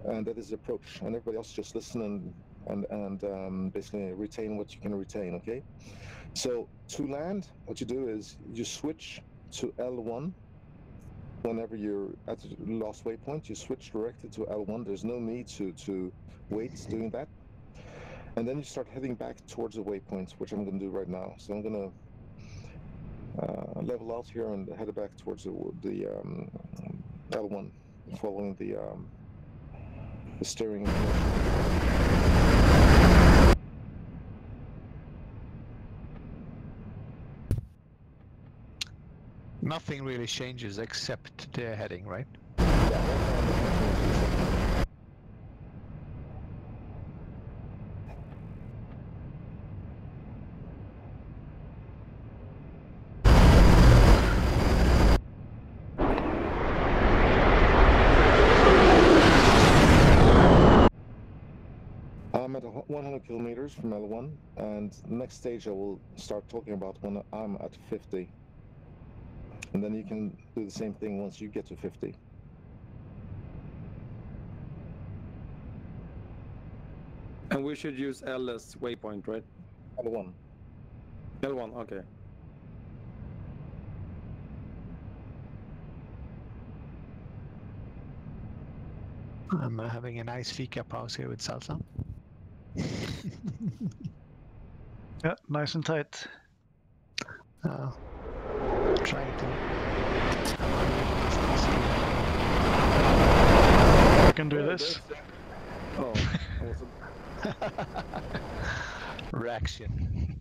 S1: And that is the approach. And everybody else just listen and basically retain what you can retain. Okay. So to land, what you do is you switch to L1. Whenever you're at the last waypoint, you switch directly to L1. There's no need to wait doing that. And then you start heading back towards the waypoint, which I'm going to do right now. So I'm going to level out here and head back towards the L1, following the steering.
S2: Nothing really changes except the heading, right?
S1: 100 kilometers from L1, and next stage I will start talking about when I'm at 50. And then you can do the same thing once you get to 50.
S4: And we should use L as waypoint, right?
S1: L1.
S4: L1, okay.
S2: I'm having a nice fika pause here with salsa.
S6: Yeah, nice and tight.
S2: Trying to.
S6: You can do this.
S4: Oh,
S2: Reaction.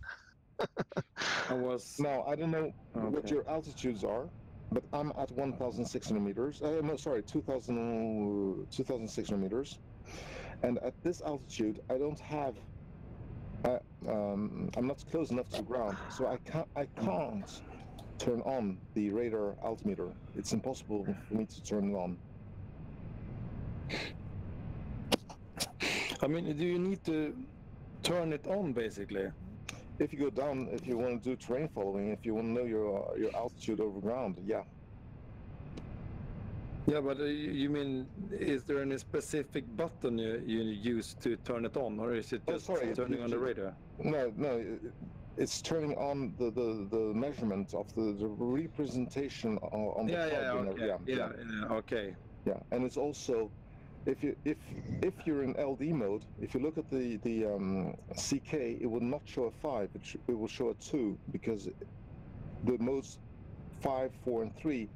S4: I was.
S1: Now, I don't know what
S4: Okay.
S1: your altitudes are, but I'm at 1,600 meters. No, sorry, 2,600 meters. And at this altitude, I don't have. I'm not close enough to the ground, so I can't turn on the radar altimeter. It's impossible for me to turn it on.
S4: I mean, do you need to turn it on basically?
S1: If you go down, if you want to do terrain following, if you want to know your altitude over ground, yeah.
S4: Yeah, but you mean, is there any specific button you use to turn it on, or is it
S1: Oh,
S4: just
S1: sorry,
S4: turning on the radar?
S1: No, it's turning on the measurement of the representation on the HUD, you know,
S4: Yeah, okay.
S1: yeah, and it's also if you're in LD mode, if you look at the CK, it will not show a 5, it will show a 2, because the modes 5, 4, and 3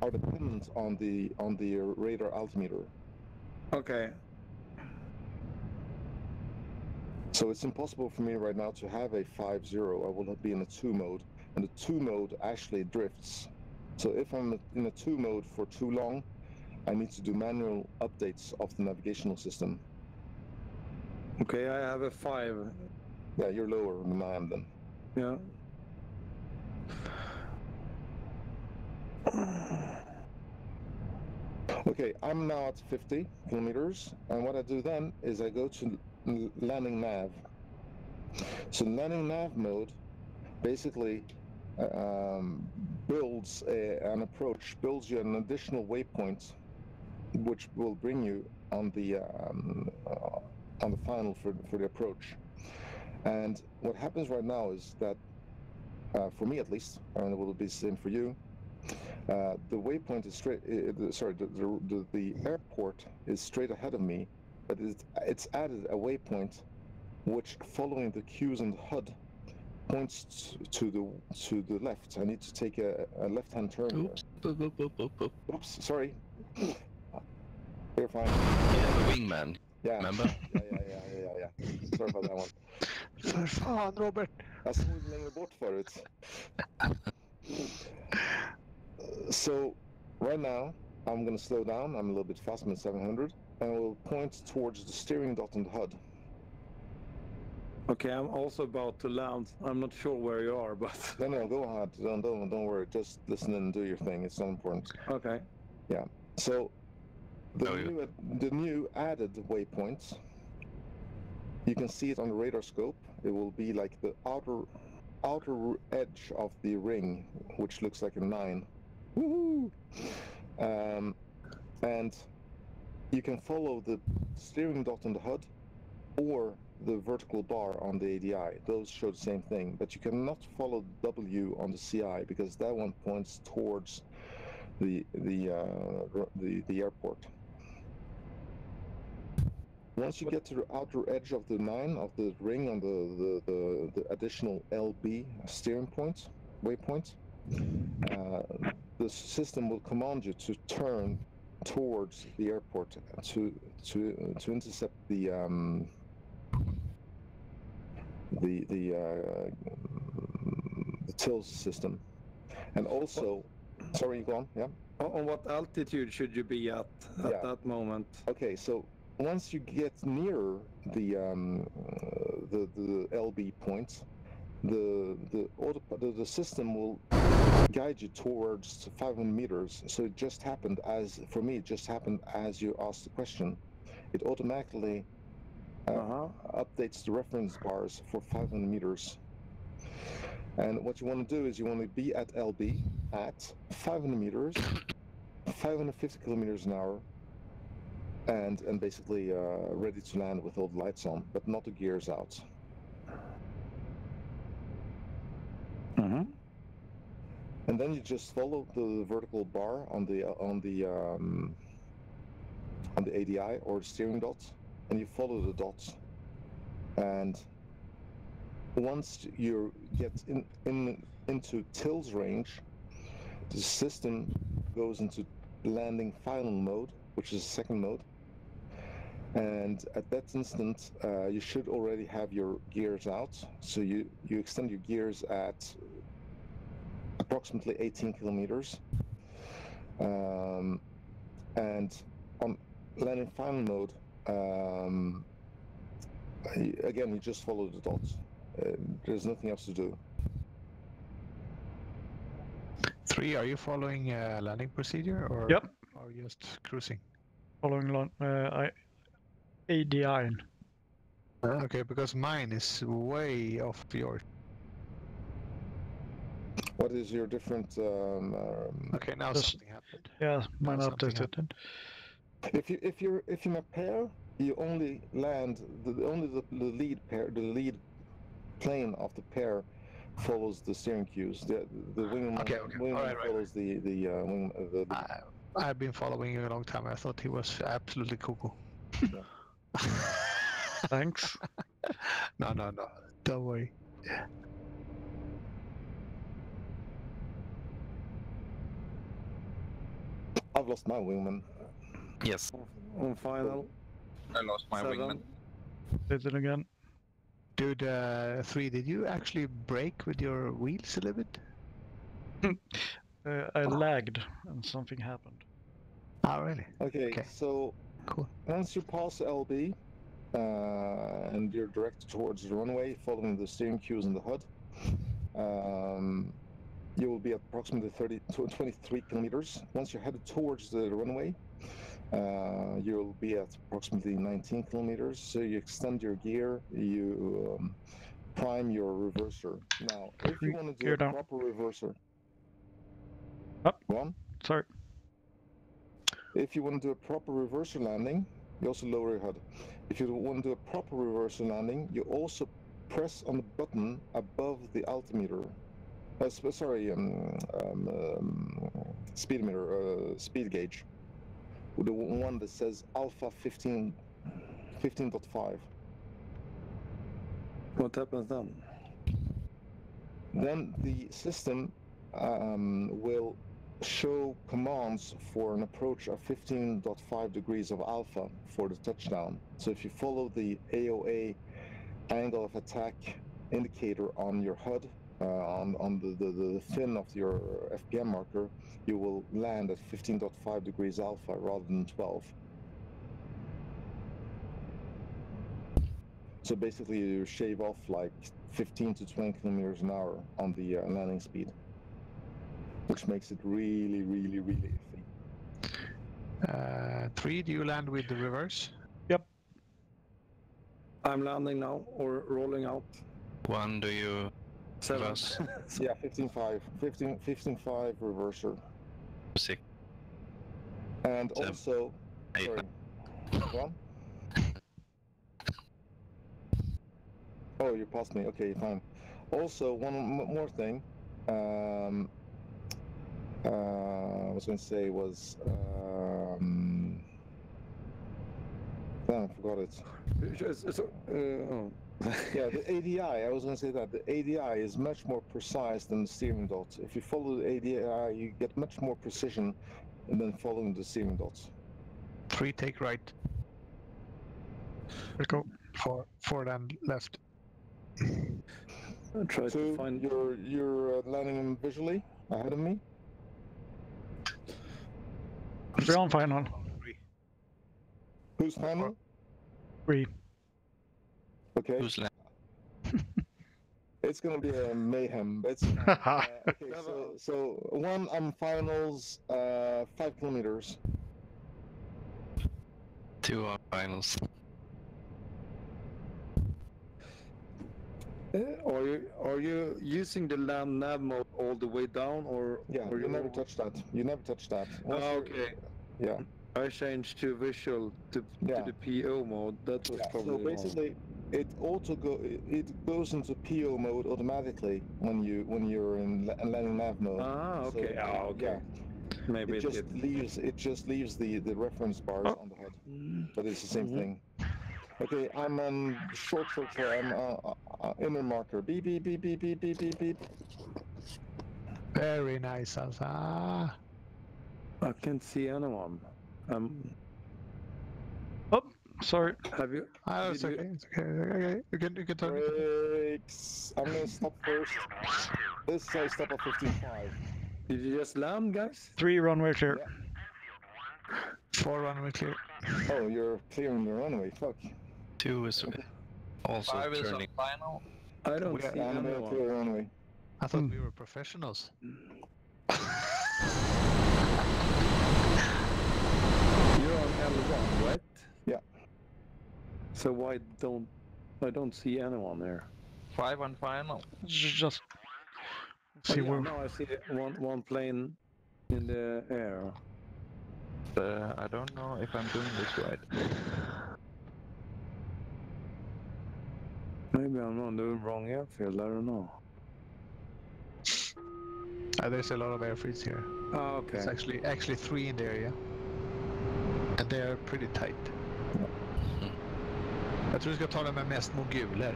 S1: are dependent on the radar altimeter.
S4: Okay.
S1: So it's impossible for me right now to have a 5-0. I will be in a 2 mode, and the 2 mode actually drifts. So if I'm in a 2 mode for too long, I need to do manual updates of the navigational system.
S4: Okay, I have a 5.
S1: Yeah, you're lower than I am then.
S4: Yeah.
S1: Okay, I'm now at 50 kilometers, and what I do then is I go to landing nav. So landing nav mode basically builds an approach, builds you an additional waypoint, which will bring you on the final for the approach. And what happens right now is that, for me at least, and it will be the same for you, the waypoint is straight. The airport is straight ahead of me, but it's added a waypoint, which, following the cues in the HUD, points to the left. I need to take a left-hand turn.
S5: Oops.
S1: Oops, sorry. You're fine.
S5: Yeah, the wingman.
S1: Yeah.
S5: Remember?
S1: Yeah. Sorry about that one.
S2: För fan, Robert.
S1: Jag såg längre bort förut. So right now I'm going to slow down. I'm a little bit faster than 700, and I will point towards the steering dot in the HUD.
S4: Okay, I'm also about to land. I'm not sure where you are, but
S1: No, go ahead. Don't worry. Just listen and do your thing. It's not important.
S4: okay.
S1: Yeah. So
S5: Oh, yeah.
S1: the new added waypoints, you can see it on the radar scope. It will be like the outer edge of the ring, which looks like a 9. Woohoo! And you can follow the steering dot on the HUD or the vertical bar on the ADI. Those show the same thing, but you cannot follow W on the CI, because that one points towards the airport. Once you get to the outer edge of the 9 of the ring on the additional LB steering point waypoint, the system will command you to turn towards the airport to intercept the TILS system. And also, sorry, go on. Yeah.
S4: On what altitude should you be at that moment?
S1: Okay, so once you get nearer the LB point, the system will guide you towards 500 meters. So it just happened as, for me, it just happened as you asked the question. It automatically updates the reference bars for 500 meters. And what you want to do is you want to be at LB at 500 meters, 550 kilometers an hour, and basically ready to land with all the lights on, but not the gears out. And then you just follow the vertical bar on the ADI or the steering dots, and you follow the dots. And once you get into tills range, the system goes into landing final mode, which is the second mode. And at that instant, you should already have your gears out. So you extend your gears at approximately 18 kilometers. And on landing final mode, again, you just follow the dots. There's nothing else to do.
S2: 3, are you following landing procedure or
S6: Yep.
S2: or just cruising?
S6: Following ADI.
S2: Okay, because mine is way off yours.
S1: What is your different?
S2: Okay, now
S6: Just-
S2: something happened.
S6: Yeah, mine
S2: Now something
S6: updated.
S2: happened.
S1: If you're in a pair, you only land the lead pair, the lead plane of the pair follows the steering cues. The wing
S2: Okay.
S1: wing
S2: All right,
S1: follows the wing.
S2: I've been following you a long time. I thought he was absolutely cuckoo.
S1: Yeah.
S6: Thanks.
S2: No. Don't worry.
S1: I've lost my wingman.
S5: Yes.
S4: On final.
S7: I lost my
S4: 7.
S7: wingman.
S6: Did it again.
S2: Dude, 3, did you actually brake with your wheels a little bit?
S6: I lagged and something happened.
S2: Oh, really?
S1: Okay,
S2: Okay.
S1: so
S2: Cool.
S1: once you pass LB and you're directed towards the runway, following the steering cues in the HUD, you will be at approximately 23 kilometers. Once you're headed towards the runway, you'll be at approximately 19 kilometers. So you extend your gear, you prime your reverser. Now, if you want to do
S6: Gear
S1: a
S6: down.
S1: proper reverser,
S6: Up.
S1: go on.
S6: Sorry.
S1: If you want to do a proper reverser landing, you also lower your HUD. If you want to do a proper reverser landing, you also press on the button above the altimeter. Speedometer, speed gauge. The one that says Alpha 15.5.
S4: What happens then?
S1: Then the system will show commands for an approach of 15.5 degrees of alpha for the touchdown. So if you follow the AOA angle of attack indicator on your HUD, on the fin of your FPM marker, you will land at 15.5 degrees alpha rather than 12. So basically you shave off like 15 to 20 kilometers an hour on the landing speed, which makes it really iffy.
S2: 3, do you land with the reverse?
S4: I'm landing now or rolling out.
S5: 1, do you
S4: 7.
S5: reverse?
S1: Yeah, 15.5 reverser.
S5: 6,
S1: And
S5: 7,
S1: also,
S5: 8.
S1: sorry, go on. Oh, you passed me. Okay, fine. Also, one more thing. I was going to say was. I forgot it. Yeah, the ADI. I was going to say that the ADI is much more precise than the steering dots. If you follow the ADI, you get much more precision than following the steering dots.
S2: 3, take right.
S6: Let's go.
S2: 4 then left.
S4: I try to
S1: So
S4: find.
S1: you're landing visually ahead of me.
S6: We're on final.
S1: Who's final?
S6: 3.
S1: Okay.
S5: Who's left?
S1: It's gonna be a mayhem. It's okay. So 1, I'm finals 5 kilometers.
S5: 2 on finals.
S4: Are you using the land nav mode all the way down, or
S1: Yeah,
S4: or
S1: you never touch that. You never touch that. Once you're-
S4: okay.
S1: Yeah.
S4: I changed to visual to
S1: Yeah.
S4: the PO mode. That was
S1: Yeah,
S4: probably
S1: so
S4: wrong.
S1: basically, it goes into PO mode automatically when you're in landing nav mode.
S4: Ah, okay.
S1: So,
S4: Okay.
S1: yeah,
S4: Maybe
S1: it just leaves the reference bars
S6: Oh.
S1: on the HUD,
S4: Mm.
S1: but it's the same
S4: Mhm.
S1: thing. Okay, I'm on short. I'm inner marker. Beep beep beep beep beep beep beep beep.
S2: Very nice, Asa.
S4: I can't see anyone.
S6: Sorry.
S4: Have you?
S2: Oh, it's
S4: Did you-
S2: okay. It's okay. Okay. You can turn it.
S1: Brakes. I'm gonna stop first. This I stop at 15.5.
S4: Did you just land, guys?
S6: 3 runway clear.
S1: Yeah.
S2: 4 runway clear.
S1: Oh, you're clearing the runway. Fuck.
S5: 2 is also
S7: 5 is on
S5: turning.
S7: final.
S4: I don't
S2: We are-
S4: see
S1: Yeah, I'm gonna
S4: anyone.
S1: clear the runway.
S2: I thought we were professionals.
S4: You're on L1, right?
S1: Yeah.
S4: So why don't I don't see anyone there?
S7: 5 on final.
S6: Just
S4: Oh,
S6: see
S4: yeah,
S6: where.
S4: now I see one plane in the air.
S7: I don't know if I'm doing this right.
S4: Maybe I'm on the wrong airfield. I don't know.
S2: There's a lot of airfields here.
S4: Oh, okay.
S2: It's actually 3 in the area, and they're pretty tight. Jag tror du ska ta det med mest moguler.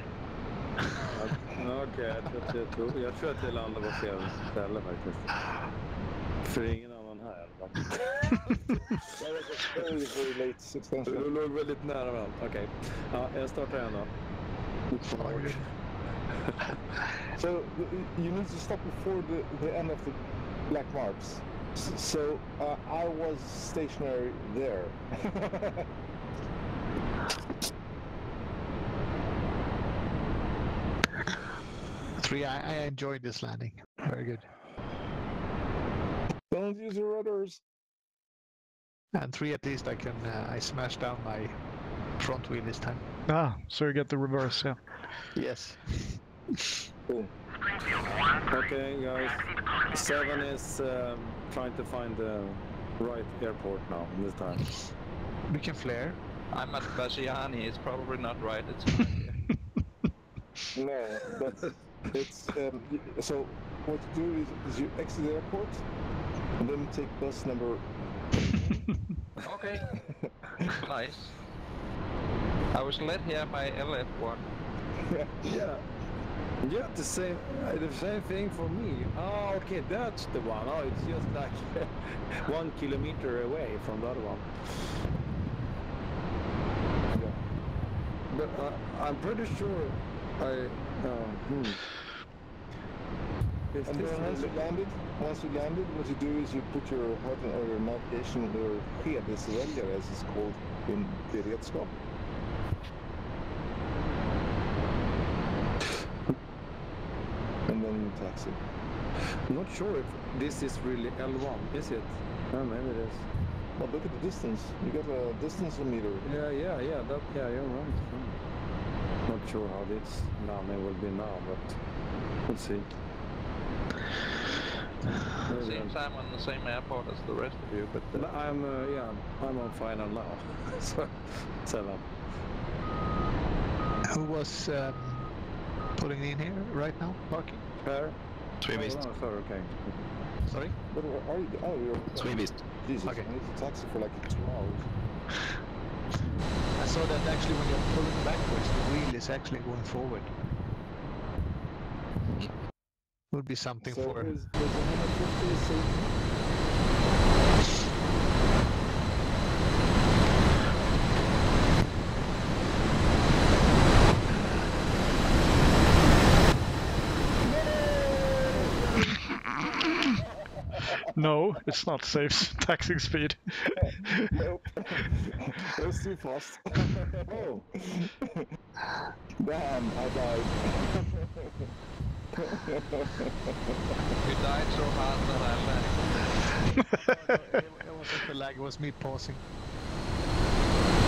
S4: Okej, jag tror att jag landar på fel ställe faktiskt. För ingen annan här.
S1: That was a very late suspension.
S4: Du låg väldigt nära varandra. Okej. Ja, jag startar igen då.
S1: So you need to stop before the end of the black marks. So I was stationary there.
S2: 3, I enjoyed this landing. Very good.
S1: Don't use your rudders.
S2: And 3, at least I can I smashed down my front wheel this time.
S6: Ah, so you get the reverse, yeah.
S2: Yes.
S1: Cool.
S4: Okay, guys. 7 is trying to find the right airport now this time.
S2: We can flare.
S7: I'm at Bajiani. It's probably not right. It's not here.
S1: No, but it's so what you do is you exit the airport and then you take bus number.
S7: Okay. Nice. I was led here by LF1.
S4: Yeah. Yeah, the same thing for me. Oh, okay, that's the one. Oh, it's just like 1 kilometer away from the other one.
S1: Yeah.
S4: But I'm pretty sure Is
S1: And
S4: this
S1: then once you landed, what you do is you put your HUD or your navigation or HEDES-väljer as it's called in beredskap. And then you taxi.
S4: I'm not sure if this is really L1, is it? Oh, maybe it is.
S1: Well, look at the distance. You got a distance meter.
S4: Yeah, you're right. Not sure how this landing will be now, but we'll see.
S7: Seems I'm on the same airport as the rest of you, but
S4: I'm on final now. So, Selam.
S2: Who was pulling in here right now? Parking?
S4: Per?
S5: Swimist.
S4: Oh, sorry, okay.
S2: Sorry?
S1: But are you? Oh, you're.
S5: Swimist.
S1: Jesus,
S2: Okay.
S1: I need to taxi for like 2 hours.
S2: I saw that actually when you're pulling backwards, the wheel is actually going forward. Would be something
S1: So
S2: for...
S1: there's 150, so
S6: No, it's not safe taxing speed.
S1: nope. That was too fast. Oh. Damn, I died.
S7: you died so hard that I lagged.
S2: It wasn't the lag, it was me pausing.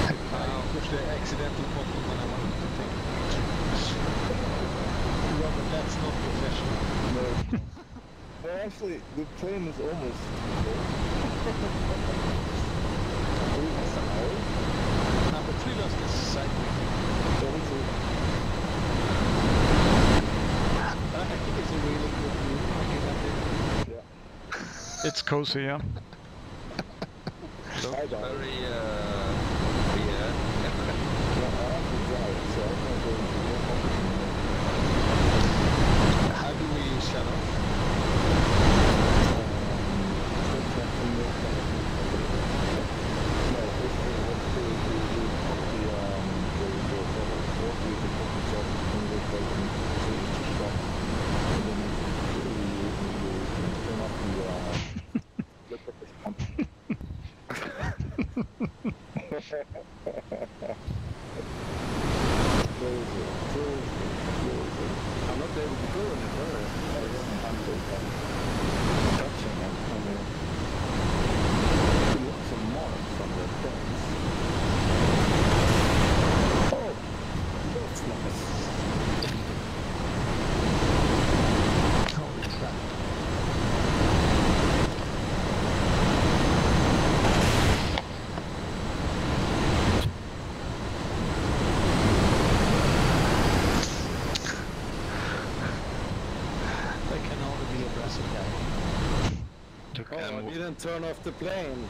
S2: I pushed the accidental button when I wanted to take it. Robert, that's not professional.
S1: No. Well, actually, the plane is almost.
S2: Number 3 lost his side wing. I think it's a really good room. Yeah.
S6: It's cozy, yeah.
S7: So it's very, yeah.
S2: How do we shut off?
S4: I'm not able to go any further. I'm touching and lots of marks on the things. Oh, that's nice.
S2: Holy crap. That can only be a Brazil guy.
S4: Oh, I didn't turn off the plane.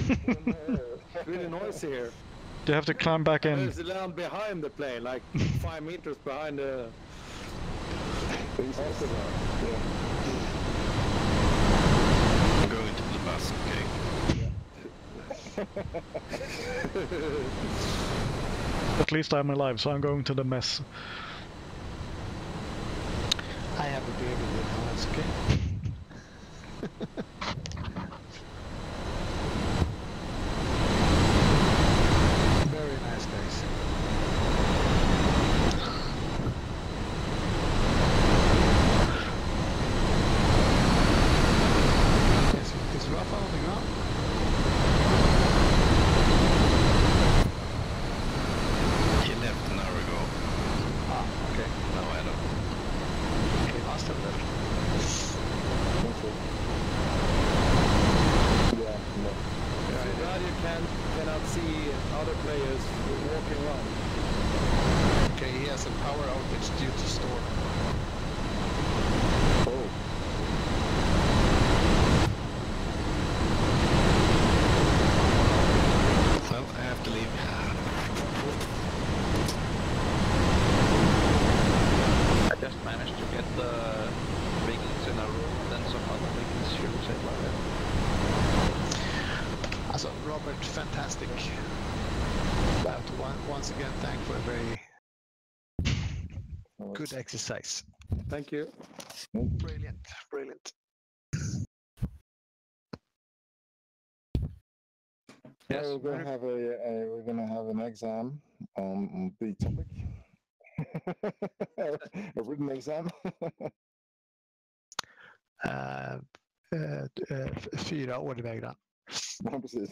S4: It's really noisy here.
S6: You have to climb back in.
S4: There's a land behind the plane, like 5 meters behind the...
S5: I'm going to the bus, okay?
S6: At least I'm alive, so I'm going to the mess.
S2: I have a beer with it now, it's okay. Very nice, guys. Is Rafa on the ground?
S5: He left an hour ago.
S2: Ah, okay.
S5: No, I don't.
S2: He must have left.
S4: So glad you cannot see other players walking around.
S2: Okay, he has a power outage due to storm.
S1: Oh.
S5: Well, I have to leave.
S7: I just managed to get the Vikings in a row, and then some other Vikings should say like that.
S2: Also, Robert, fantastic. I have to once again thank for a very good exercise.
S4: Thank you.
S2: Brilliant, brilliant.
S1: Yes, we're gonna have an exam on the topic. A written exam.
S2: 4 år iväg då.
S1: Ja, precis.